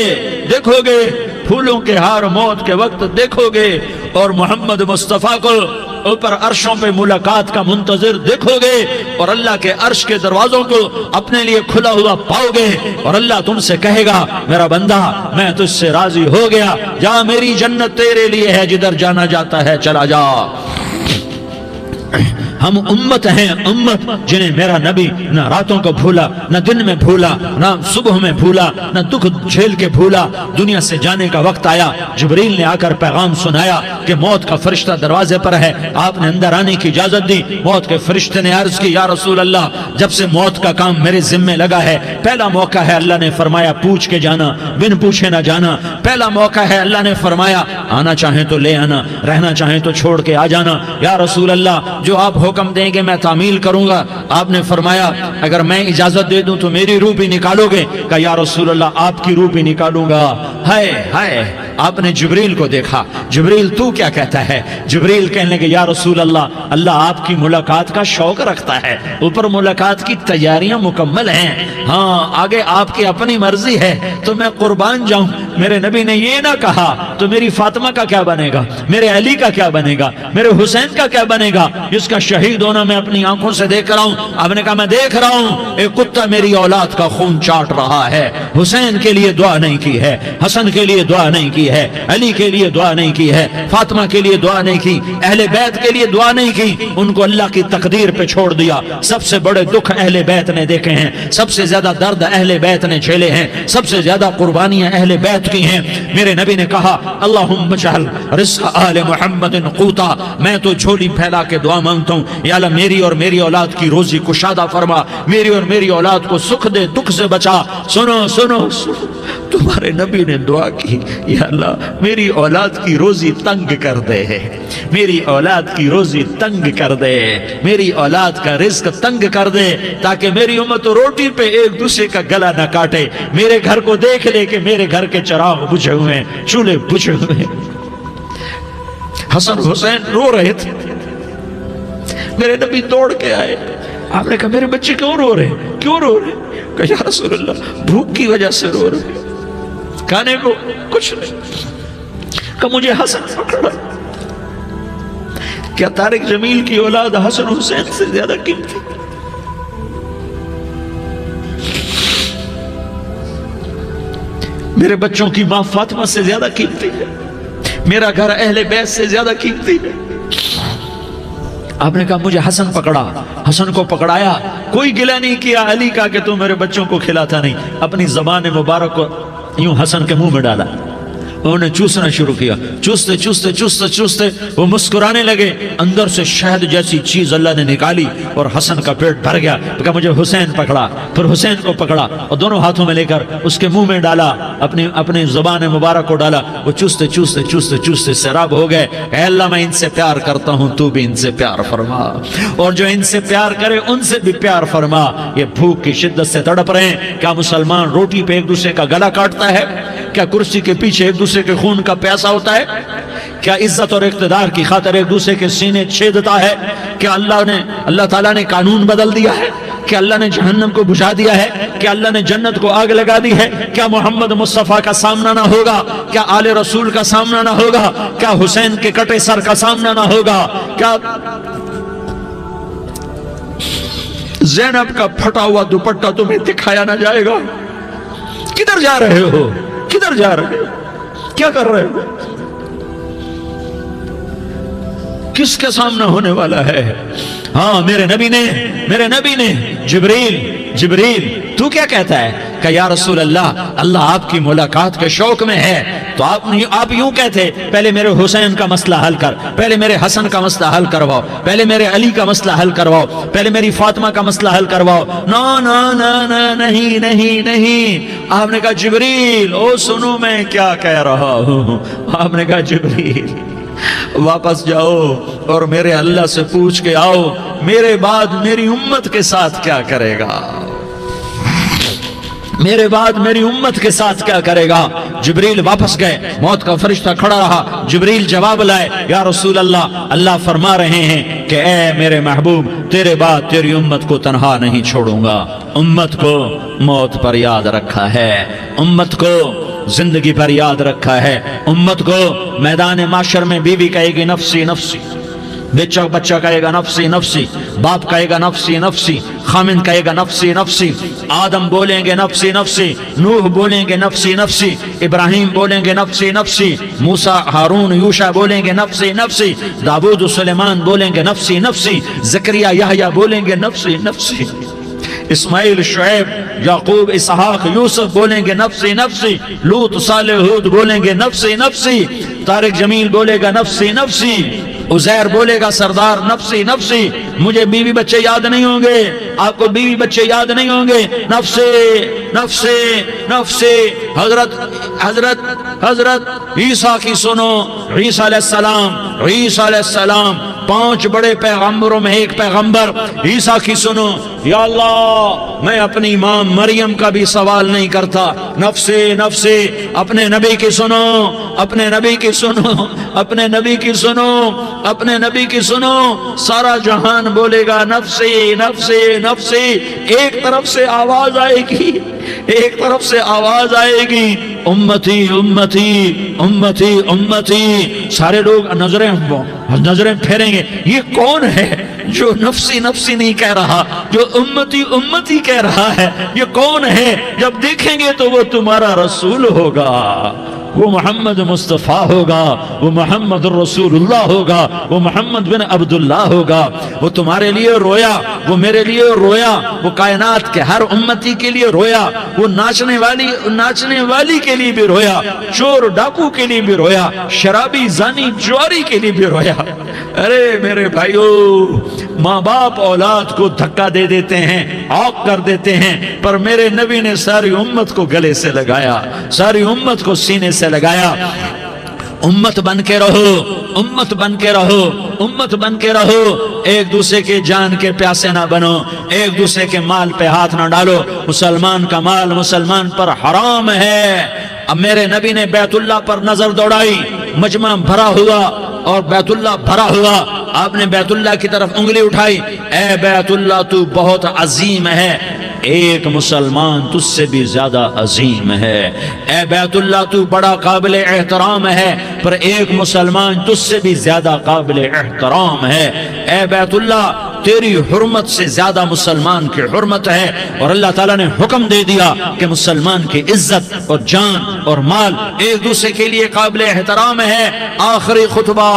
دیکھو گے، پھولوں کے ہار موت کے وقت دیکھو گے، اور محمد مصطفیٰ کو اوپر عرشوں پہ ملاقات کا منتظر دیکھو گے، اور اللہ کے عرش کے دروازوں کو اپنے لیے کھلا ہوا پاؤ گے، اور اللہ تم سے کہے گا میرا بندہ میں تجھ سے راضی ہو گیا، جا میری جنت تیرے لیے ہے، جدھر جانا جاتا ہے چلا جا۔ ہم امت ہیں، امت جنہیں میرا نبی نہ راتوں کو بھولا، نہ دن میں بھولا، نہ صبح میں بھولا، نہ دکھ جھیل کے بھولا۔ دنیا سے جانے کا وقت آیا، جبریل نے آ کر پیغام سنایا کہ موت کا فرشتہ دروازے پر ہے، آپ نے اندر آنے کی اجازت دی۔ موت کے فرشتے نے عرض کی، یا رسول اللہ، جب سے موت کا کام میرے ذمے لگا ہے، پہلا موقع ہے، اللہ نے فرمایا پوچھ کے جانا، بن پوچھے نہ جانا۔ پہلا موقع ہے، اللہ نے فرمایا آنا چاہیں تو لے آنا، رہنا چاہیں تو چھوڑ کے آ جانا۔ یا رسول اللہ، جو آپ حکم دیں گے میں تعمیل کروں گا۔ آپ نے فرمایا اگر میں اجازت دے دوں تو میری روح بھی نکالو گے؟ کہ یا رسول اللہ، آپ کی روح بھی نکالوں گا۔ ہائے ہائے، آپ نے جبریل کو دیکھا، جبریل تو کیا کہتا ہے؟ جبریل کہنے لگے یا رسول اللہ، اللہ آپ کی ملاقات کا شوق رکھتا ہے، اوپر ملاقات کی تیاریاں مکمل ہیں، ہاں آگے آپ کی اپنی مرضی ہے تو میں قربان جاؤں۔ میرے نبی نے یہ نہ کہا تو میری فاطمہ کا کیا بنے گا، میرے علی کا کیا بنے گا، میرے حسین کا کیا بنے گا، جس کا شہید ہونا میں اپنی آنکھوں سے دیکھ رہا ہوں۔ آپ نے کہا میں دیکھ رہا ہوں، ایک کتا میری اولاد کا خون چاٹ رہا ہے۔ حسین کے لیے دعا نہیں کی ہے، حسن کے لیے دعا نہیں کی ہے، علی کے لیے دعا نہیں کی ہے، فاطمہ کے لیے دعا نہیں کی، اہل بیت کے لیے دعا نہیں کی، ان کو اللہ کی تقدیر پہ چھوڑ دیا۔ سب سے بڑے دکھ اہل بیت نے دیکھے ہیں، سب سے زیادہ درد اہل بیت نے جھیلے ہیں، سب سے زیادہ قربانیاں اہل بیت کی ہیں۔ میرے نبی نے کہا اللہم اجعل رزق آل محمد قوتا، میں تو جھولی پھیلا کے دعا مانگتا ہوں، یا اللہ میری اور میری اولاد کی روزی کشادہ فرما، میری اور میری اولاد کو سکھ دے، دکھ سے بچا۔ سنو سنو سنو، تمہارے نبی نے دعا کی، یا اللہ میری اولاد کی روزی تنگ کر دے، میری اولاد کی روزی تنگ کر دے، میری اولاد کا رزق تنگ کر دے، تاکہ میری امت روٹی پہ ایک دوسرے کا گلا نہ کاٹے، میرے گھر کو دیکھ لے کہ میرے گھر کے چراغ بجھے ہوئے ہیں، چولہے بجھے ہوئے ہیں۔ حسن حسین رو رہے تھے، میرے نبی دوڑ کے آئے، آپ نے کہا میرے بچے کیوں رو رہے ہیں، کیوں رو رہے ہیں؟ کہا یا رسول اللہ بھوک کی وجہ سے رو رہے ہیں، کھانے کو کچھ نہیں۔ کہ مجھے حسن پکڑا۔ کیا طارق جمیل کی اولاد حسن حسین سے زیادہ قیمتی؟ میرے بچوں کی ماں فاطمہ سے زیادہ قیمتی ہے، میرا گھر اہل بیت سے زیادہ قیمتی ہے۔ آپ نے کہا مجھے حسن پکڑا، حسن کو پکڑایا، کوئی گلہ نہیں کیا علی کا کہ تو میرے بچوں کو کھلاتا نہیں، اپنی زبان مبارک کو یوں حسن کے منہ میں ڈالا، انہوں نے چوسنا شروع کیا، چوستے چوستے چوستے چوستے وہ مسکرانے لگے، اندر سے شہد جیسی چیز اللہ نے نکالی اور حسن کا پیٹ بھر گیا۔ کہا مجھے حسین پکڑا، پھر حسین کو پکڑا اور دونوں ہاتھوں میں لے کر اس کے منہ میں ڈالا، اپنی زبان مبارک کو ڈالا، وہ چوستے چوستے چوستے چوستے سیراب ہو گئے۔ اے اللہ میں ان سے پیار کرتا ہوں، تو بھی ان سے پیار فرما، اور جو ان سے پیار کرے ان سے بھی پیار فرما۔ یہ بھوک کی شدت سے تڑپ رہے ہیں، کیا مسلمان روٹی پہ ایک دوسرے کا گلا کاٹتا ہے؟ کیا کرسی کے پیچھے ایک دوسرے کے خون کا پیاسا ہوتا ہے؟ کیا عزت اور اقتدار کی خاطر ایک دوسرے کے سینے چھیدتا ہے؟ کیا اللہ تعالیٰ نے قانون بدل دیا ہے؟ کیا اللہ نے جہنم کو بجھا دیا ہے؟ کیا اللہ نے جنت کو آگ لگا دی ہے؟ کیا محمد مصطفیٰ کا سامنا نہ ہوگا؟ کیا آل رسول کا سامنا نہ ہوگا؟ کیا حسین کے کٹے سر کا سامنا نہ ہوگا؟ کیا زینب کا پھٹا ہوا دوپٹہ تمہیں دکھایا نہ جائے گا؟ کدھر جا رہے ہو؟ کدھر جا رہے ہو؟ کیا کر رہے ہو؟ کس کے سامنا ہونے والا ہے؟ ہاں میرے نبی نے جبریل تو کیا کہتا ہے؟ کہ یا رسول اللہ آپ کی ملاقات کے شوق میں ہے، تو آپ یوں کہتے پہلے میرے حسین کا مسئلہ حل کر، پہلے میرے حسن کا مسئلہ حل کرواؤ، پہلے میرے علی کا مسئلہ حل کرواؤ، پہلے میری فاطمہ کا مسئلہ حل کرواؤ۔ نہیں۔ آپ نے کہا جبریل او سنو میں کیا کہہ رہا ہوں۔ آپ نے کہا جبریل واپس جاؤ اور میرے اللہ سے پوچھ کے آؤ میرے بعد میری امت کے ساتھ کیا کرے گا، میرے بعد میری امت کے ساتھ کیا کرے گا۔ جبریل واپس گئے، موت کا فرشتہ کھڑا رہا، جبریل جواب لائے، یا رسول اللہ فرما رہے ہیں کہ اے میرے محبوب تیرے بعد تیری امت کو تنہا نہیں چھوڑوں گا، امت کو موت پر یاد رکھا ہے، امت کو زندگی پر یاد رکھا ہے، امت کو میدان معاشر میں بیوی کہے گی نفسی نفسی، بچہ کہے گا نفسی نفسی، باپ کہے گا نفسی نفسی، خامن کہے گا نفسی نفسی، آدم بولیں گے نفسی نفسی، نوح بولیں گے نفسی نفسی، ابراہیم بولیں گے نفسی نفسی، موسیٰ ہارون یوشع بولیں گے نفسی نفسی، داؤد و سلیمان بولیں گے نفسی نفسی، زکریا یحییٰ بولیں گے نفسی نفسی، اسماعیل شعیب یعقوب اسحاق یوسف بولیں گے نفسی نفسی، لوط صالح ہود بولیں گے نفسی نفسی، طارق جمیل بولے گا نفسی نفسی، عزیر بولے گا سردار نفسی نفسی، مجھے بیوی بچے یاد نہیں ہوں گے، آپ کو بیوی بچے یاد نہیں ہوں گے، نفسی نفسی نفسی۔ حضرت عیسیٰ کی سنو، عیسیٰ علیہ السلام 5 بڑے پیغمبروں میں ایک پیغمبر عیسیٰ کی سنو، یا اللہ میں اپنی ماں مریم کا بھی سوال نہیں کرتا، نفسی نفسی، اپنے نبی کی سنو، اپنے نبی کی سنو، اپنے نبی کی سنو، اپنے نبی کی سنو، سارا جہان بولے گا نفسی نفسی نفسی، ایک طرف سے آواز آئے گی، ایک طرف سے آواز آئے گی، امتی امتی امتی امتی، سارے لوگ نظریں پھیریں گے، یہ کون ہے جو نفسی نفسی نہیں کہہ رہا، جو امتی امتی کہہ رہا ہے، یہ کون ہے؟ جب دیکھیں گے تو وہ تمہارا رسول ہوگا، وہ محمد مصطفیٰ ہوگا، وہ محمد الرسول اللہ ہوگا، وہ محمد بن عبداللہ ہوگا، وہ تمہارے لیے رویا، وہ میرے لیے رویا، وہ کائنات کے ہر امتی کے لیے رویا، وہ ناچنے والی کے لیے بھی رویا، چور ڈاکو کے لیے بھی رویا، شرابی زانی جواری کے لیے بھی رویا۔ ارے میرے بھائیو، ماں باپ اولاد کو دھکا دے دیتے ہیں، عوق کر دیتے ہیں، پر میرے نبی نے ساری امت کو گلے سے لگایا، ساری امت کو سینے سے لگایا۔ امت بن کے رہو، امت بن کے رہو، امت بن کے رہو، ایک دوسرے کے جان کے پیاسے نہ بنو، ایک دوسرے کے مال پہ ہاتھ نہ ڈالو، مسلمان کا مال مسلمان پر حرام ہے۔ اب میرے نبی نے بیت اللہ پر نظر دوڑائی، مجمع بھرا ہوا اور بیت اللہ بھرا ہوا، آپ نے بیت اللہ کی طرف انگلی اٹھائی، اے بیت اللہ تو بہت عظیم ہے، ایک مسلمان تجھ سے بھی زیادہ عظیم ہے، اے بیت اللہ تو بڑا قابل احترام ہے، پر ایک مسلمان تجھ سے بھی زیادہ قابل احترام ہے، اے بیت اللہ تیری حرمت سے زیادہ مسلمان کی حرمت ہے، اور اللہ تعالیٰ نے حکم دے دیا کہ مسلمان کی عزت اور جان اور مال ایک دوسرے کے لیے قابل احترام ہے۔ آخری خطبہ،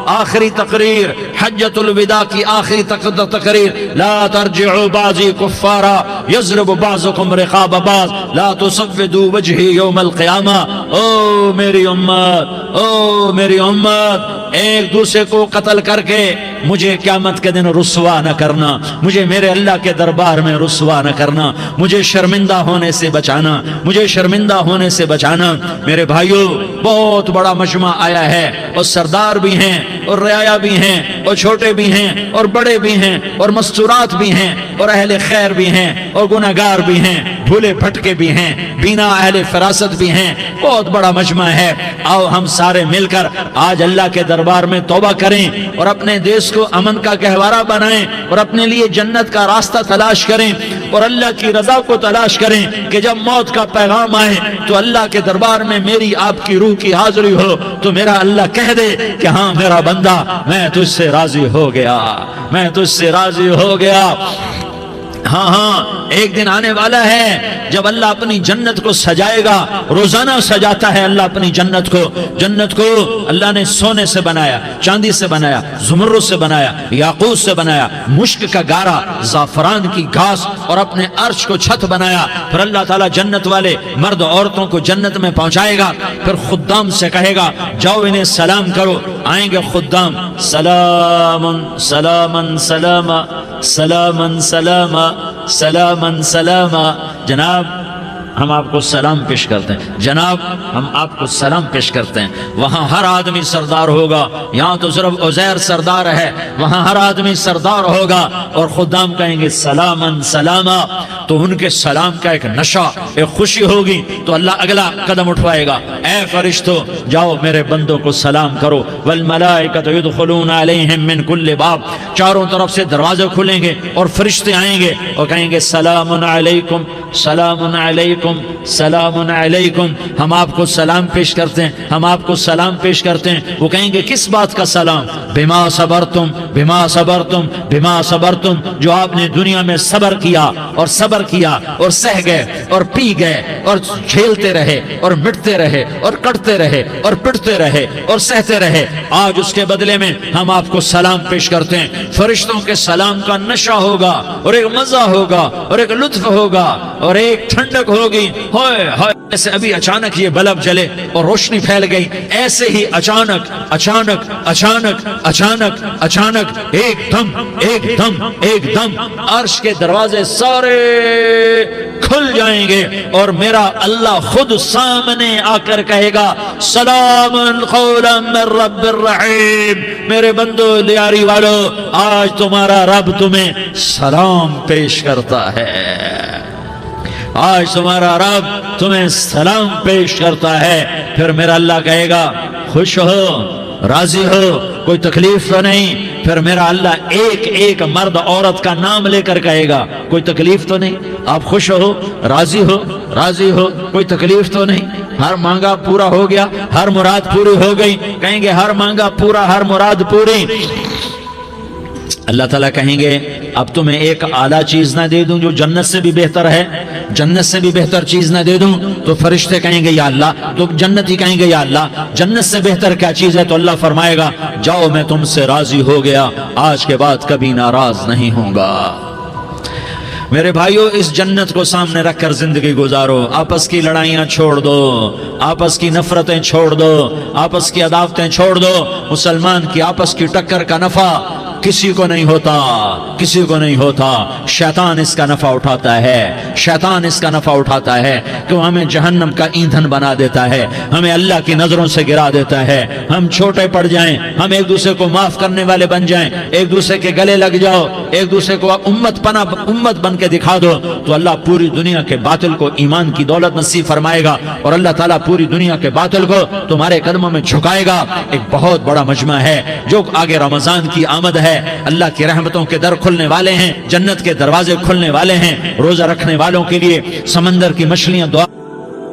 آخری تقریر، حجۃ الوداع کی آخری تقریر، لا ترجعوا بعضی کفارا یضرب بعضکم رقاب بعض لا تسودوا وجہی یوم القیامہ۔ او میری امت، او میری امت، ایک دوسرے کو قتل کر کے مجھے قیامت کے دن رسوا نہ کرنا، مجھے میرے اللہ کے دربار میں رسوا نہ کرنا، مجھے شرمندہ ہونے سے بچانا، مجھے شرمندہ ہونے سے بچانا۔ میرے بھائیو، بہت بڑا مجمع آیا ہے، اور سردار بھی ہیں اور رعایا بھی ہیں اور چھوٹے بھی ہیں اور بڑے بھی ہیں اور مستورات بھی ہیں اور اہل خیر بھی ہیں اور گناہگار بھی ہیں، بھولے بھٹکے بھی ہیں، بینا اہل فراست بھی ہیں، بہت بڑا مجمع ہے۔ آؤ ہم سارے مل کر آج اللہ کے دربار میں توبہ کریں اور اپنے دیش کو امن کا گہوارہ بنائیں اور اپنے لیے جنت کا راستہ تلاش کریں اور اللہ کی رضا کو تلاش کریں کہ جب موت کا پیغام آئے تو اللہ کے دربار میں میری آپ کی روح کی حاضری ہو تو میرا اللہ کہہ دے کہ ہاں میرا بندہ، میں تجھ سے راضی ہو گیا، میں تجھ سے راضی ہو گیا۔ ہاں ہاں، ایک دن آنے والا ہے جب اللہ اپنی جنت کو سجائے گا، روزانہ سجاتا ہے اللہ اپنی جنت کو۔ جنت کو اللہ نے سونے سے بنایا، چاندی سے بنایا، زمرد سے بنایا، یاقوت سے بنایا، مشک کا گارا، زعفران کی گھاس اور اپنے عرش کو چھت بنایا۔ پھر اللہ تعالیٰ جنت والے مرد عورتوں کو جنت میں پہنچائے گا، پھر خدام سے کہے گا جاؤ انہیں سلام کرو۔ آئیں گے خدام، سلام سلام سلام سلام سلام سلام سلام، جناب ہم آپ کو سلام پیش کرتے ہیں، جناب ہم آپ کو سلام پیش کرتے ہیں۔ وہاں ہر آدمی سردار ہوگا، یہاں تو صرف عزیر سردار ہے، وہاں ہر آدمی سردار ہوگا اور خدام کہیں گے سلامن سلاما۔ تو ان کے سلام کا ایک نشہ، ایک خوشی ہوگی، تو اللہ اگلا قدم اٹھوائے گا، اے فرشتوں جاؤ میرے بندوں کو سلام کرو، والملائکۃ یدخلون علیہم من کل باب، چاروں طرف سے دروازے کھلیں گے اور فرشتے آئیں گے اور کہیں گے سلام علیکم سلام علیکم سلام علیکم، ہم آپ کو سلام پیش کرتے ہیں، ہم آپ کو سلام پیش کرتے ہیں۔ وہ کہیں گے کس بات کا سلام؟ بما صبرتم بما صبرتم بما صبرتم، جو آپ نے دنیا میں صبر کیا اور صبر کیا اور سہ گئے اور پی گئے اور جھیلتے رہے اور مٹتے رہے اور کٹتے رہے اور پٹتے رہے اور سہتے رہے، آج اس کے بدلے میں ہم آپ کو سلام پیش کرتے ہیں۔ فرشتوں کے سلام کا نشہ ہوگا اور ایک مزہ ہوگا اور ایک لطف ہوگا اور ایک ٹھنڈک ہوگی، ہوئے ہوئے ایسے ابھی اچانک یہ بلب جلے اور روشنی پھیل گئی، ایسے ہی اچانک اچانک اچانک اچانک اچانک ایک دم ایک دم ایک دم عرش کے دروازے سارے کھل جائیں گے اور میرا اللہ خود سامنے آ کر کہے گا سلام قولا من رب الرحیم، میرے بندو لیاری والو آج تمہارا رب تمہیں سلام پیش کرتا ہے، آج تمہارا رب تمہیں سلام پیش کرتا ہے۔ پھر میرا اللہ کہے گا خوش ہو، راضی ہو، کوئی تکلیف تو نہیں؟ پھر میرا اللہ ایک ایک مرد عورت کا نام لے کر کہے گا کوئی تکلیف تو نہیں؟ آپ خوش ہو، راضی ہو، راضی ہو، کوئی تکلیف تو نہیں؟ ہر مانگا پورا ہو گیا، ہر مراد پوری ہو گئی؟ کہیں گے ہر مانگا پورا، ہر مراد پوری۔ اللہ تعالیٰ کہیں گے اب تمہیں ایک اعلیٰ چیز نہ دے دوں جو جنت سے بھی بہتر ہے؟ جنت سے بھی بہتر چیز نہ دے دوں؟ تو فرشتے کہیں گے یا اللہ، تو جنتی کہیں گے یا اللہ جنت سے بہتر کیا چیز ہے؟ تو اللہ فرمائے گا جاؤ میں تم سے راضی ہو گیا، آج کے بعد کبھی ناراض نہیں ہوں گا۔ میرے بھائیو اس جنت کو سامنے رکھ کر زندگی گزارو، آپس کی لڑائیاں چھوڑ دو، آپس کی نفرتیں چھوڑ دو، آپس کی عداوتیں چھوڑ دو۔ مسلمان کی آپس کی ٹکر کا نفع کسی کو نہیں ہوتا، کسی کو نہیں ہوتا، شیطان اس کا نفع اٹھاتا ہے، شیطان اس کا نفع اٹھاتا ہے کہ وہ ہمیں جہنم کا ایندھن بنا دیتا ہے، ہمیں اللہ کی نظروں سے گرا دیتا ہے، ہم چھوٹے پڑ جائیں، ہم ایک دوسرے کو معاف کرنے والے بن جائیں، ایک دوسرے کے گلے لگ جاؤ، ایک دوسرے کو امت بن کے دکھا دو، تو اللہ پوری دنیا کے باطل کو ایمان کی دولت نصیب فرمائے گا اور اللہ تعالیٰ پوری دنیا کے باطل کو تمہارے قدموں میں جھکائے گا۔ ایک بہت بڑا مجمع ہے جو آگے رمضان کی آمد ہے، اللہ کی رحمتوں کے در کھلنے والے ہیں، جنت کے دروازے کھلنے والے ہیں، روزہ رکھنے والوں کے لیے سمندر کی مچھلیاں دعا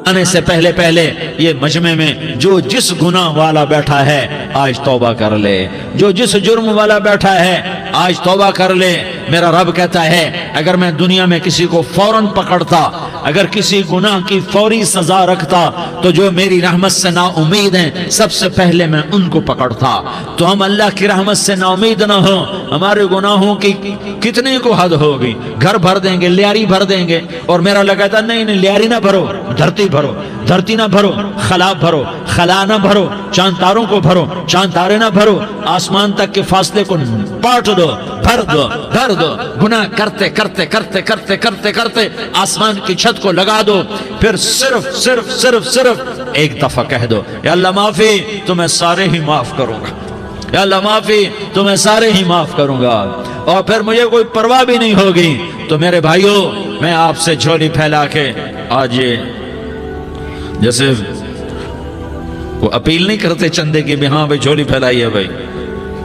آنے سے پہلے پہلے یہ مجمع میں جو جس گناہ والا بیٹھا ہے آج توبہ کر لے، جو جس جرم والا بیٹھا ہے آج توبہ کر لے۔ میرا رب کہتا ہے اگر میں دنیا میں کسی کو فوراً پکڑتا، اگر کسی گناہ کی فوری سزا رکھتا تو جو میری رحمت سے نا امید ہیں سب سے پہلے میں ان کو پکڑتا۔ تو ہم اللہ کی رحمت سے نا امید نہ ہو، ہمارے گناہوں کی کتنے کو حد ہوگی، گھر بھر دیں گے، لیاری بھر دیں گے، اور میرا اللہ کہتا نہیں نہیں لیاری نہ بھرو، دھرتی بھرو، دھرتی نہ بھرو، خلا بھرو، خلا نہ بھرو، چاند تاروں کو بھرو، چاند تارے نہ بھرو، آسمان تک کے فاصلے کو پاٹ دو، بھر دو، بھر دو، گناہ کرتے کرتے کرتے کرتے کرتے کرتے آسمان کی چھت کو لگا دو، پھر صرف صرف صرف صرف ایک دفعہ کہہ دو یا اللہ معافی، تو میں سارے ہی معاف کروں گا، یا اللہ معافی، تو میں سارے ہی معاف کروں گا، اور پھر مجھے کوئی پرواہ بھی نہیں ہوگی۔ تو میرے بھائیو میں آپ سے جھولی پھیلا کے آج یہ جیسے وہ اپیل نہیں کرتے چندے کی بھی ہاں بھائی جھولی پھیلائیے، بھائی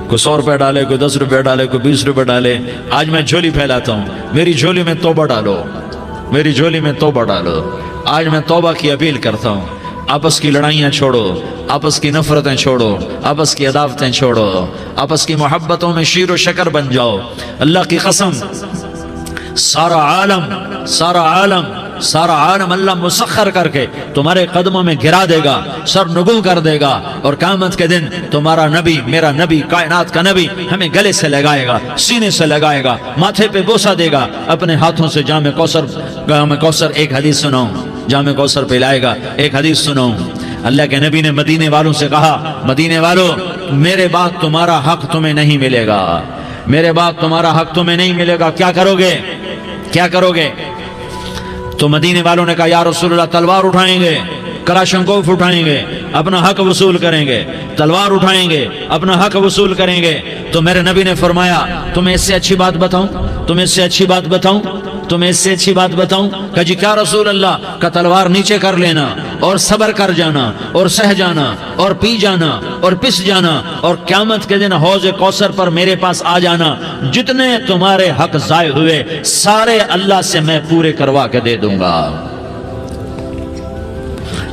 کوئی 100 روپے ڈالے، کوئی 10 روپے ڈالے، کوئی 20 روپے ڈالے، آج میں جھولی پھیلاتا ہوں، میری جھولی میں توبہ ڈالو، میری جھولی میں توبہ ڈالو۔ آج میں توبہ کی اپیل کرتا ہوں، آپس کی لڑائیاں چھوڑو، آپس کی نفرتیں چھوڑو، آپس کی عداوتیں چھوڑو، آپس کی محبتوں میں شیر و شکر بن جاؤ۔ اللہ کی قسم سارا عالم اللہ مسخر کر کے تمہارے قدموں میں گرا دے گا، سر نگوں کر دے گا، اور قیامت کے دن تمہارا نبی، میرا نبی، کائنات کا نبی ہمیں گلے سے لگائے گا، سینے سے لگائے گا، ماتھے پہ بوسہ دے گا، اپنے ہاتھوں سے جام کوثر ایک حدیث سناؤں، جام کوثر پلائے گا، ایک حدیث سناؤں۔ اللہ کے نبی نے مدینے والوں سے کہا مدینے والوں میرے بعد تمہارا حق تمہیں نہیں ملے گا، میرے بعد تمہارا حق تمہیں نہیں ملے گا، کیا کرو گے، کیا کرو گے؟ تو مدینے والوں نے کہا یا رسول اللہ تلوار اٹھائیں گے، کراشنکوف اٹھائیں گے، اپنا حق وصول کریں گے، تلوار اٹھائیں گے، اپنا حق وصول کریں گے۔ تو میرے نبی نے فرمایا تمہیں اس سے اچھی بات بتاؤں، تمہیں اس سے اچھی بات بتاؤں، تمہیں اس سے اچھی بات بتاؤں؟ کہ جی کیا رسول اللہ؟ کا تلوار نیچے کر لینا اور صبر کر جانا اور سہ جانا اور پی جانا اور پس جانا اور قیامت کے دن حوض کوثر پر میرے پاس آ جانا، جتنے تمہارے حق ضائع ہوئے سارے اللہ سے میں پورے کروا کے دے دوں گا۔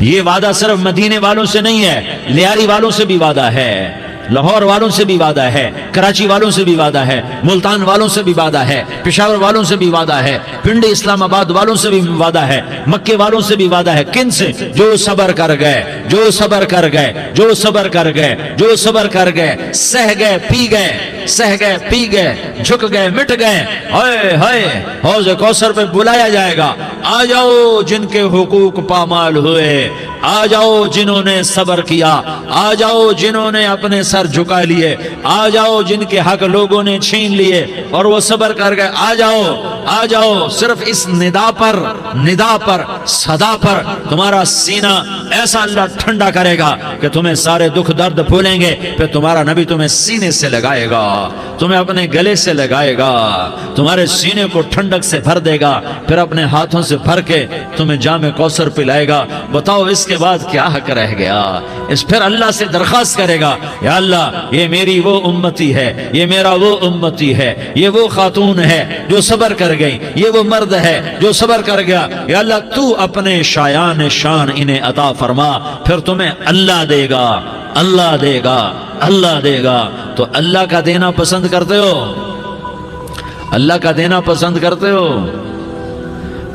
یہ وعدہ صرف مدینے والوں سے نہیں ہے، لیاری والوں سے بھی وعدہ ہے، لاہور والوں سے بھی وعدہ ہے، کراچی والوں سے بھی وعدہ ہے، ملتان والوں سے بھی وعدہ ہے، پشاور والوں سے بھی وعدہ ہے، پنڈی اسلام آباد والوں سے بھی وعدہ ہے، مکے والوں سے بھی وعدہ ہے۔ کن سے؟ جو صبر کر گئے، جو صبر کر گئے، جو صبر کر گئے، جو صبر کر گئے، سہ گئے پی گئے، سہ گئے پی گئے، جھک گئے مٹ گئے۔ ہائے ہائے، حوض کوثر پہ بلایا جائے گا، آ جاؤ جن کے حقوق پامال ہوئے، آ جاؤ جنہوں نے صبر کیا، آ جاؤ جنہوں نے اپنے سر جھکا لیے، آ جاؤ جن کے حق لوگوں نے چھین لیے اور وہ صبر کر گئے، آ جاؤ آ جاؤ۔ صرف اس ندا پر صدا پر تمہارا سینہ ایسا اللہ ٹھنڈا کرے گا کہ تمہیں سارے دکھ درد بھولیں گے، پھر تمہارا نبی تمہیں سینے سے لگائے گا، تمہیں اپنے گلے سے لگائے گا، تمہارے سینے کو ٹھنڈک سے بھر دے گا، پھر اپنے ہاتھوں سے بھر کے تمہیں جام کوثر پلائے گا۔ بتاؤ اس کے بعد کیا حق رہ گیا؟ اس پھر اللہ سے درخواست کرے گا، یا اللہ یہ میری وہ امتی ہے، یہ میرا وہ امتی ہے، یہ وہ خاتون ہے جو صبر کر گئی، یہ وہ مرد ہے جو صبر کر گیا، یا اللہ تو اپنے شایان شان انہیں عطا فرما، پھر تمہیں اللہ دے گا، اللہ دے گا، اللہ دے گا۔ تو اللہ کا دینا پسند کرتے ہو؟ اللہ کا دینا پسند کرتے ہو؟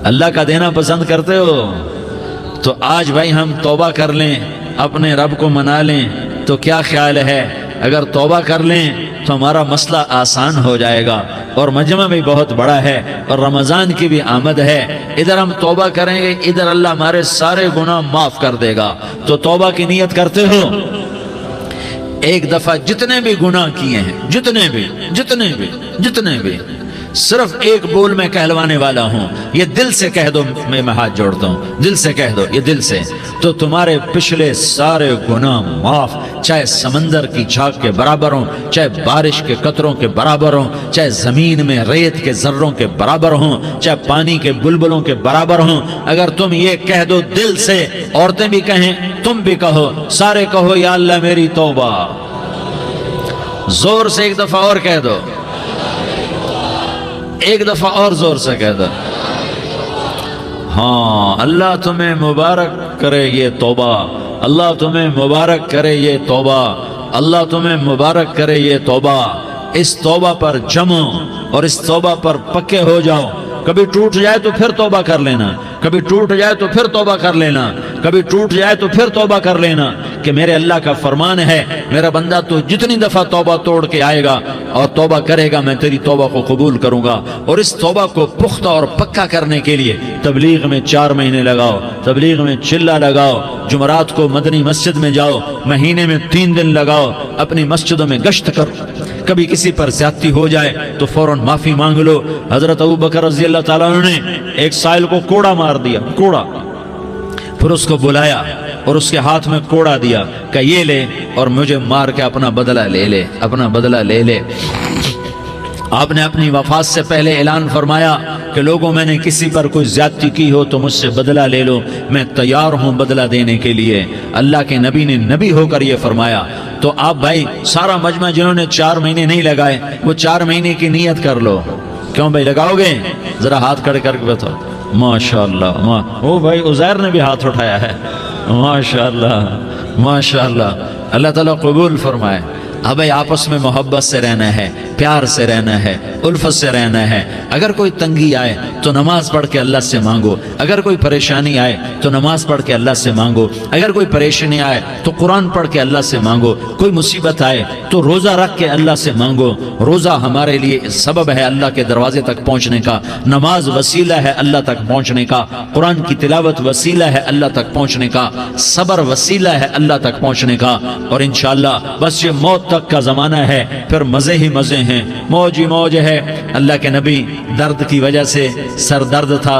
اللہ کا دینا پسند کرتے ہو؟ تو آج بھائی ہم توبہ کر لیں، اپنے رب کو منا لیں، تو کیا خیال ہے اگر توبہ کر لیں تو ہمارا مسئلہ آسان ہو جائے گا، اور مجمع بھی بہت بڑا ہے اور رمضان کی بھی آمد ہے، ادھر ہم توبہ کریں گے، ادھر اللہ ہمارے سارے گناہ معاف کر دے گا۔ تو توبہ کی نیت کرتے ہو؟ ایک دفعہ جتنے بھی گناہ کیے ہیں، جتنے بھی صرف ایک بول میں کہلوانے والا ہوں، یہ دل سے کہہ دو، میں ہاتھ جوڑتا ہوں، دل سے کہہ دو، یہ دل سے، تو تمہارے پچھلے سارے گناہ معاف، چاہے سمندر کی جھاگ کے برابر ہوں، چاہے بارش کے قطروں کے برابر ہوں، چاہے زمین میں ریت کے ذروں کے برابر ہوں، چاہے پانی کے بلبلوں کے برابر ہوں۔ اگر تم یہ کہہ دو دل سے، عورتیں بھی کہیں، تم بھی کہو، سارے کہو، یا اللہ میری توبہ۔ زور سے ایک دفعہ اور کہہ دو، ایک دفعہ اور زور سے کہہ دو۔ ہاں، اللہ تمہیں مبارک کرے یہ توبہ، اللہ تمہیں مبارک کرے یہ توبہ، اللہ تمہیں مبارک کرے یہ توبہ۔ اس توبہ پر جمو اور اس توبہ پر پکے ہو جاؤ۔ کبھی ٹوٹ جائے تو پھر توبہ کر لینا، کبھی ٹوٹ جائے تو پھر توبہ کر لینا، کبھی ٹوٹ جائے تو پھر توبہ کر لینا، کہ میرے اللہ کا فرمان ہے، میرا بندہ تو جتنی دفعہ توبہ توڑ کے آئے گا اور توبہ کرے گا، میں تیری توبہ کو قبول کروں گا۔ اور اس توبہ کو پختہ اور پکا کرنے کے لیے تبلیغ میں 4 مہینے لگاؤ، تبلیغ میں چلہ لگاؤ، جمعرات کو مدنی مسجد میں جاؤ، مہینے میں 3 دن لگاؤ، اپنی مسجدوں میں گشت کرو۔ کبھی کسی پر زیادتی ہو جائے تو فوراً معافی مانگ لو۔ حضرت ابوبکر رضی اللہ تعالیٰ عنہ نے ایک سائل کو کوڑا مار دیا، کوڑا، پھر اس کو بلایا اور اس کے ہاتھ میں کوڑا دیا کہ یہ لے اور مجھے مار کے اپنا بدلہ لے لے، اپنا بدلہ لے لے۔ آپ نے اپنی وفات سے پہلے اعلان فرمایا کہ لوگوں میں نے کسی پر کوئی زیادتی کی ہو تو مجھ سے بدلہ لے لو، میں تیار ہوں بدلہ دینے کے لیے۔ اللہ کے نبی نے نبی ہو کر یہ فرمایا۔ تو آپ بھائی سارا مجمع جنہوں نے 4 مہینے نہیں لگائے، وہ 4 مہینے کی نیت کر لو۔ کیوں بھائی لگاؤ گے؟ ذرا ہاتھ کھڑے کر کے بتاؤ۔ ماشاءاللہ، وہ بھائی عزیر نے بھی ہاتھ اٹھایا ہے، ماشاءاللہ ماشاءاللہ، اللہ تعالیٰ قبول فرمائے۔ اب آپس میں محبت سے رہنا ہے، پیار سے رہنا ہے، الفت سے رہنا ہے۔ اگر کوئی تنگی آئے تو نماز پڑھ کے اللہ سے مانگو، اگر کوئی پریشانی آئے تو نماز پڑھ کے اللہ سے مانگو، اگر کوئی پریشانی آئے تو قرآن پڑھ کے اللہ سے مانگو، کوئی مصیبت آئے تو روزہ رکھ کے اللہ سے مانگو۔ روزہ ہمارے لیے سبب ہے اللہ کے دروازے تک پہنچنے کا، نماز وسیلہ ہے اللہ تک پہنچنے کا، قرآن کی تلاوت وسیلہ ہے اللہ تک پہنچنے کا، صبر وسیلہ ہے اللہ تک پہنچنے کا۔ اور انشاءاللہ بس یہ موت تک کا زمانہ ہے، پھر مزے ہی مزے ہیں، موج ہی موج ہے۔ اللہ کے نبی درد کی وجہ سے، سر درد تھا،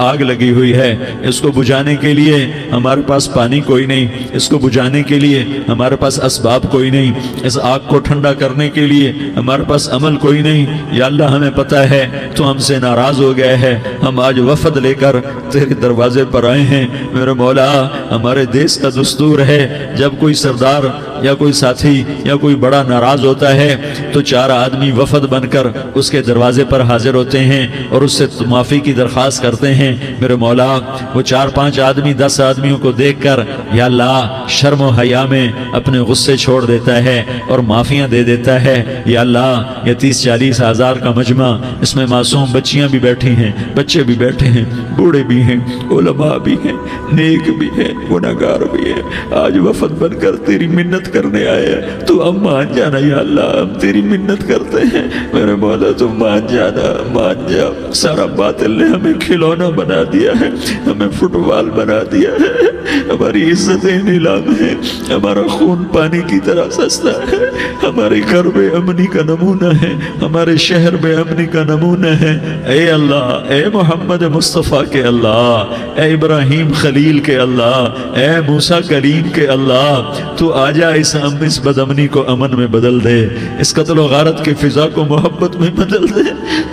آگ لگی ہوئی ہے، اس کو بجھانے کے لیے ہمارے پاس پانی کوئی نہیں، اس کو بجھانے کے لیے ہمارے پاس اسباب کوئی نہیں، اس آگ کو ٹھنڈا کرنے کے لیے ہمارے پاس عمل کوئی نہیں۔ یا اللہ ہمیں پتہ ہے تو ہم سے ناراض ہو گئے ہے، ہم آج وفد لے کر تیرے دروازے پر آئے ہیں۔ میرے مولا، ہمارے دیس کا دستور ہے جب کوئی سردار یا کوئی ساتھی یا کوئی بڑا ناراض ہوتا ہے تو 4 آدمی وفد بن کر اس کے دروازے پر حاضر ہوتے ہیں اور اس سے معافی کی درخواست کرتے ہیں۔ میرے مولا، وہ 4-5 آدمی 10 آدمیوں کو دیکھ کر یا اللہ شرم و حیا میں اپنے غصے چھوڑ دیتا ہے اور معافیاں دے دیتا ہے۔ یا اللہ، یہ 30-40 ہزار کا مجمع، اس میں معصوم بچیاں بھی بیٹھی ہیں، بچے بھی بیٹھے ہیں، بوڑھے بھی ہیں، علماء بھی ہیں، نیک بھی ہیں، گناہگار بھی ہیں، آج وفد بن کر تیری منت کرنے آئے ہیں، تو ہم مان جانا یا اللہ، ہم تیری منت کرتے ہیں۔ میرے مولا تو مان جانا، مان جا۔ سارا باطل نے ہمیں کھلونا بنا دیا ہے، ہمیں فٹ بال بنا دیا ہے، ہماری عزتیں نیلام ہیں، ہمارا خون پانی کی طرح سستا ہے، ہمارے گھر بے امنی کا نمونہ ہے، ہمارے شہر بے امنی کا نمونہ ہے۔ اے اللہ، اے محمد مصطفیٰ کے اللہ، اے ابراہیم خلیل کے اللہ، اے موسیٰ کلیم کے اللہ، تو آجا اس بد امنی کو امن میں بدل دے، اس قتل و غارت کی فضا کو محبت میں بدل دے۔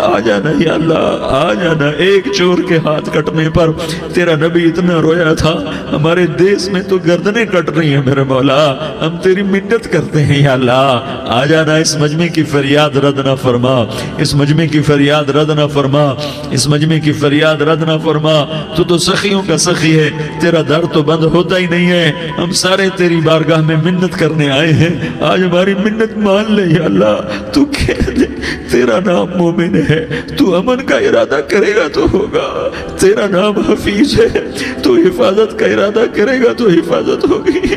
آ جانا یا اللہ، آ جانا۔ ایک چور کے ہاتھ کٹنے پر تیرا نبی اتنا رویا تھا، ہمارے دیس میں تو گردنیں کٹ رہی ہیں۔ میرے مولا، ہم تیری منت کرتے ہیں یا اللہ، آ جانا، اس مجمع کی فریاد رد نہ فرما، اس مجمع کی فریاد رد نہ فرما، اس مجمع کی فریاد رد نہ فرما۔ تو سخیوں کا سخی ہے، تیرا در تو بند ہوتا ہی نہیں ہے۔ ہم سارے تیری بارگاہ میں منت کرنے آئے ہیں، آج ہماری منت مان لے یا اللہ۔ تو کہہ دے تیرا نام مومن ہے، تو امن کا ارادہ کرے گا تو ہوگا، تیرا نام حفیظ ہے، تو حفاظت کا ارادہ کرے گا تو حفاظت ہوگی،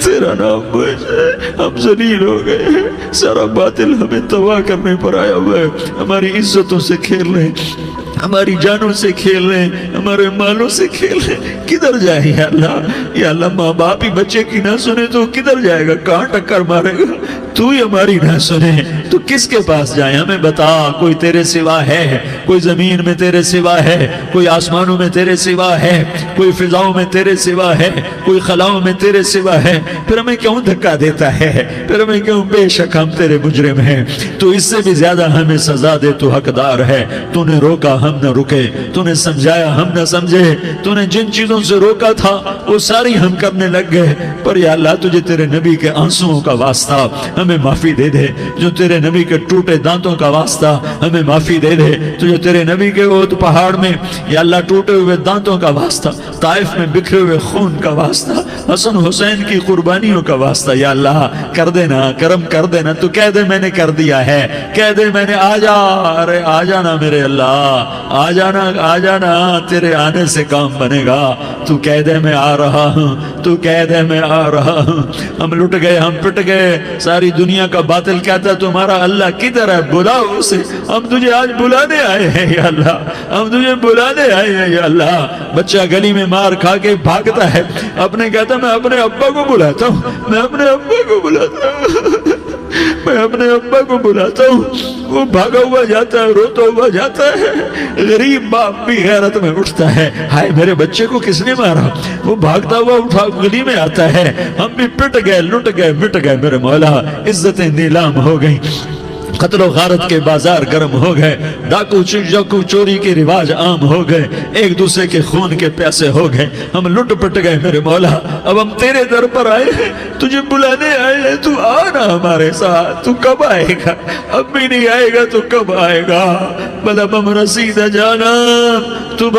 تیرا نام موج ہے۔ ہم ذلیل ہو گئے ہیں، سارا باطل ہمیں تباہ کرنے پر آیا ہوا ہے، ہماری عزتوں سے کھیل رہے ہیں، ہماری جانوں سے کھیل رہے ہیں، ہمارے مالوں سے کھیل رہے ہیں۔ کدھر جائے یا اللہ؟ یا اللہ، ماں باپ ہی بچے کی نہ سنے تو کدھر جائے گا؟ کہاں ٹکر مارے گا؟ تو ہی ہماری نہ سنے تو کس کے پاس جائیں؟ ہمیں بتا، کوئی تیرے سوا ہے؟ کوئی زمین میں تیرے سوا ہے؟ کوئی آسمانوں میں تیرے سوا ہے؟ کوئی فضاؤں میں تیرے سوا ہے؟ کوئی خلاؤں میں تیرے سوا ہے؟ پھر ہمیں کیوں دھکا دیتا ہے؟ پھر ہمیں کیوں؟ بے شک ہم تیرے مجرم ہیں، تو اس سے بھی زیادہ ہمیں سزا دے، تو حقدار ہے۔ تو نے روکا، ہم نہ رکے، تو نے سمجھایا، ہم نہ سمجھے، تو نے جن چیزوں سے روکا تھا وہ ساری ہم کرنے لگ گئے۔ پر یا اللہ، تجھے تیرے نبی کے آنسوؤں کا واسطہ ہمیں معافی دے دے، جو تیرے نبی کے ٹوٹے دانتوں کا واسطہ ہمیں معافی دے دے، تجھے تیرے نبی کے احد پہاڑ میں یا اللہ ٹوٹے ہوئے دانتوں کا واسطہ، طائف میں بکھرے ہوئے خون کا واسطہ، حسن حسین کی قربانیوں کا واسطہ، یا اللہ کر دینا، کرم کر دینا۔ تو کہہ دے میں نے کر دیا ہے، کہہ دے میں نے، آ جا، ارے آ جانا میرے اللہ، آ جانا، آ جانا، تیرے آنے سے کام بنے گا۔ تو کہہ دے میں آ رہا ہوں، تو کہہ دے میں آ رہا ہوں۔ ہم لٹ گئے، ہم پٹ گئے، ساری دنیا کا باطل کہتا ہے تمہارا اللہ کدھر ہے؟ بلاؤ اسے، ہم تجھے آج بلانے آئے ہیں یا اللہ، ہم تجھے بلانے آئے ہیں یا اللہ۔ بچہ گلی میں مار کھا کے بھاگتا ہے، اپنے کہتا میں اپنے ابا کو بلاتا ہوں، میں اپنے ابا کو بلاتا ہوں، میں اپنے ابا کو بلاتا ہوں، وہ بھاگا ہوا جاتا ہے، روتا ہوا جاتا ہے۔ غریب باپ بھی غیرت میں اٹھتا ہے، ہائے میرے بچے کو کس نے مارا؟ وہ بھاگتا ہوا اٹھا گلی میں آتا ہے، ہم بھی پٹ گئے، لٹ گئے، مٹ گئے میرے مولا، عزتیں نیلام ہو گئی، قتل و غارت کے بازار گرم ہو گئے، ڈاکو چوری کے رواج عام ہو گئے، ایک دوسرے کے خون کے پیاسے ہو گئے، ہم لٹ پٹ گئے میرے مولا۔ اب ہم تیرے در پر آئے ہیں، تجھے بلانے آئے ہیں، تو آنا ہمارے ساتھ۔ تو کب آئے گا؟ اب بھی نہیں آئے گا تو کب آئے گا؟ بلبم رسید جانا، تو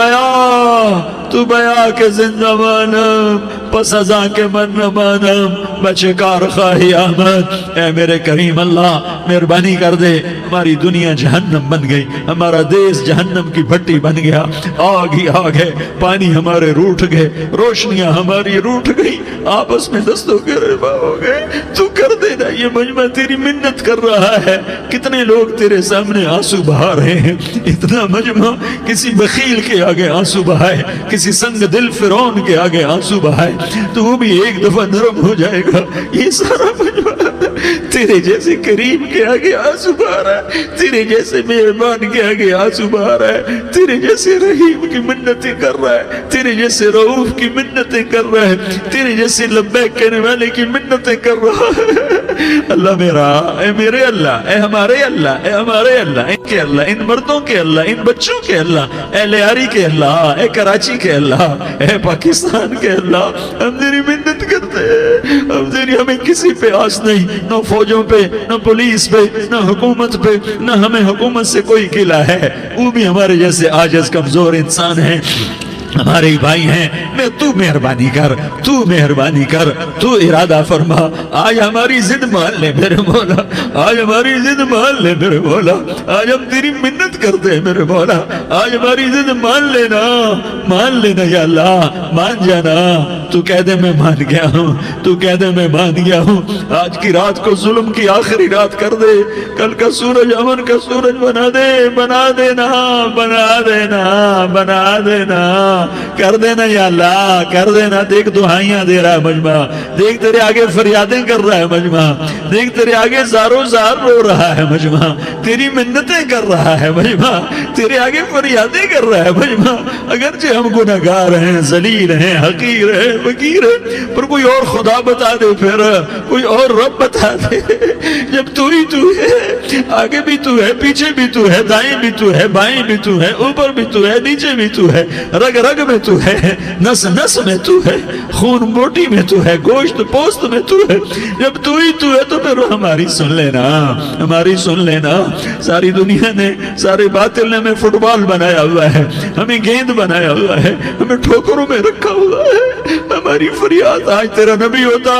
بیا کے زندہ مانم، پس ازاں کے من نہ مانم، بچکار خواہی آمد۔ اے میرے کریم اللہ، مہربانی کر دے، ہماری دنیا جہنم بن گئی، ہمارا دیس جہنم کی بھٹی بن گیا، آگ ہی آگ ہے، پانی ہمارے روٹھ گئے، روشنیاں ہماری روٹھ گئی، آپس میں دستوں کے ربا ہو گئے۔ تو کر دینا، یہ مجمع تیری منت کر رہا ہے، کتنے لوگ تیرے سامنے آنسو بہا رہے ہیں، اتنا مجمع کسی بخیل کے آگے آنسو بہائے، کسی سنگ دل فرعون کے آگے آنسو بہائے تو وہ بھی ایک دفعہ نرم ہو جائے گا۔ یہ سارا مجمع تیرے جیسے کریم کے آگے آنسو بہا رہا ہے، تیرے جیسے مہربان کے آگے آنسو بہا رہا ہے، تیرے جیسے رحیم کی منتیں کر رہا ہے، تیرے جیسے رؤوف کی منتیں کر رہا ہے، تیرے جیسے لبیک کہنے والے کی منتیں کر رہا ہے۔ اللہ میرا، اے میرے اللہ، اے ہمارے اللہ، اے ہمارے اللہ، ان کے اللہ، ان مردوں کے اللہ، ان بچوں کے اللہ، اے لیاری کے اللہ، اے کراچی کے اللہ، اے پاکستان کے اللہ، ہم تیری منت کرتے ہیں، ہمیں کسی پہ آس نہیں، نہ فوجوں پہ، نہ پولیس پہ، نہ حکومت پہ، نہ ہمیں حکومت سے کوئی قلعہ ہے، وہ بھی ہمارے جیسے عاجز کمزور انسان ہیں، ہمارے بھائی ہیں۔ میں تو مہربانی کر، تو مہربانی کر، تو ارادہ فرما، آج ہماری ضد مان لے میرے مولا، آج ہماری ضد مان لے میرے مولا، آج ہم تیری منت کرتے ہیں میرے مولا، آج ہماری ضد مان لینا، مان لینا یا اللہ، مان جانا، تو کہہ دے میں مان گیا ہوں، تو کہہ دے میں مان گیا ہوں، آج کی رات کو ظلم کی آخری رات کر دے، کل کا سورج امن کا سورج بنا دے، بنا دینا، بنا دینا، بنا دینا، کر دینا یا اللہ، کر دینا۔ دیکھ دعائیاں دے رہا ہے مجمع، دیکھ تیرے آگے فریادیں کر رہا ہے مجمع، دیکھ تیرے آگے زارو زار رو رہا ہے مجمع، تیری منتیں کر رہا ہے مجمع، تیرے آگے فریادیں کر رہا ہے مجمع۔ اگرچہ ہم گناہگار ہیں، ذلیل ہیں، حقیر ہیں، فقیر ہیں، پر کوئی اور خدا بتا دے، پھر کوئی اور رب بتا دے۔ جب تو ہی تو ہے، آگے بھی تو ہے، پیچھے بھی تو ہے، دائیں بھی تو ہے، بائیں بھی تو ہے، اوپر بھی تو ہے، نیچے بھی تو ہے، رگ رگ میں تو ہے، نس نس میں تو ہے، خون بوٹی میں تو ہے، گوشت پوست میں تو ہے۔ جب تو ہی تو ہے تو پھر ہماری سن لینا، ہماری سن لینا۔ ساری دنیا نے، سارے باطل نے ہمیں فٹ بال بنایا ہوا ہے، ہمیں گیند بنایا ہوا ہے، ہمیں ٹھوکروں میں رکھا ہوا ہے۔ ہماری فریاد، آج تیرا نبی ہوتا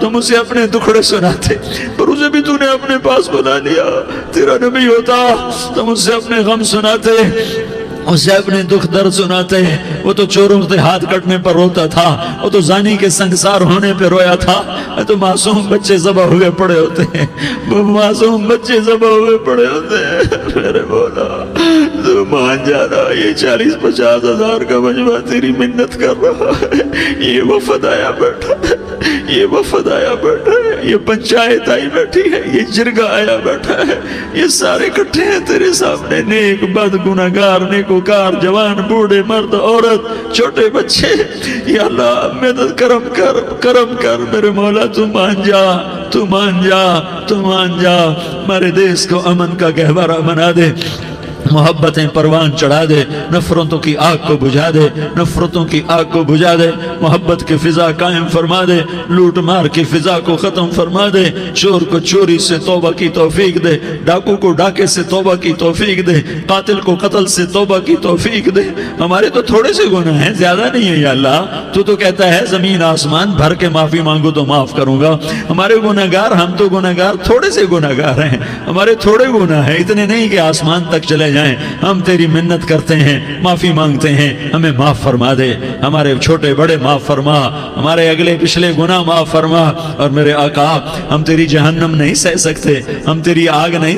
تم اسے اپنے دکھڑے سناتے، پر اسے بھی تو نے اپنے پاس بنا لیا۔ تیرا نبی ہوتا تم اسے اپنے غم سناتے، اسے اپنے دکھ درد سناتے۔ وہ تو چوروں کے ہاتھ کٹنے پر روتا تھا، وہ تو زانی کے سنگسار ہونے پہ رویا تھا، تو معصوم بچے ذبح ہوئے پڑے ہوتے ہیں، وہ معصوم بچے ذبح ہوئے پڑے ہوتے ہیں۔ میرے مولا تو مان جانا، یہ 40-50 ہزار کا مجمع تیری منت کر رہا ہے، یہ وفد آیا بیٹھا ہے، یہ وفد آیا بیٹھا ہے، یہ پنچایت آئی بیٹھی ہے، یہ جرگہ آیا بیٹھا ہے، یہ سارے اکٹھے ہیں تیرے سامنے، نیک بد گناہگار، نیکوکار، جوان بوڑھے مرد عورت چھوٹے بچے۔ یا اللہ مدد کرم کر، کرم کر میرے مولا، تو مان جا، تو مان جا، تو مان جا، ہمارے دیس کو امن کا گہوارہ بنا دے، محبتیں پروان چڑھا دے، نفرتوں کی آگ کو بجھا دے، نفرتوں کی آگ کو بجھا دے، محبت کی فضا قائم فرما دے، لوٹ مار کی فضا کو ختم فرما دے، چور کو چوری سے توبہ کی توفیق دے، ڈاکو کو ڈاکے سے توبہ کی توفیق دے، قاتل کو قتل سے توبہ کی توفیق دے۔ ہمارے تو تھوڑے سے گناہ ہیں، زیادہ نہیں ہے یا اللہ، تو کہتا ہے زمین آسمان بھر کے معافی مانگو تو معاف کروں گا۔ ہمارے گناہگار، ہم تو گناہگار تھوڑے سے گناہگار ہیں، ہمارے تھوڑے گناہ ہیں، اتنے نہیں کہ آسمان تک چلے جائیں۔ ہم تیری منت کرتے ہیں، معافی مانگتے ہیں، ہمیں معاف فرما دے، ہمارے چھوٹے بڑے معاف فرما، ہمارے اگلے پچھلے گناہ معاف فرما۔ اور میرے آقا، ہم تیری جہنم نہیں سہ سکتے، ہم تیری آگ نہیں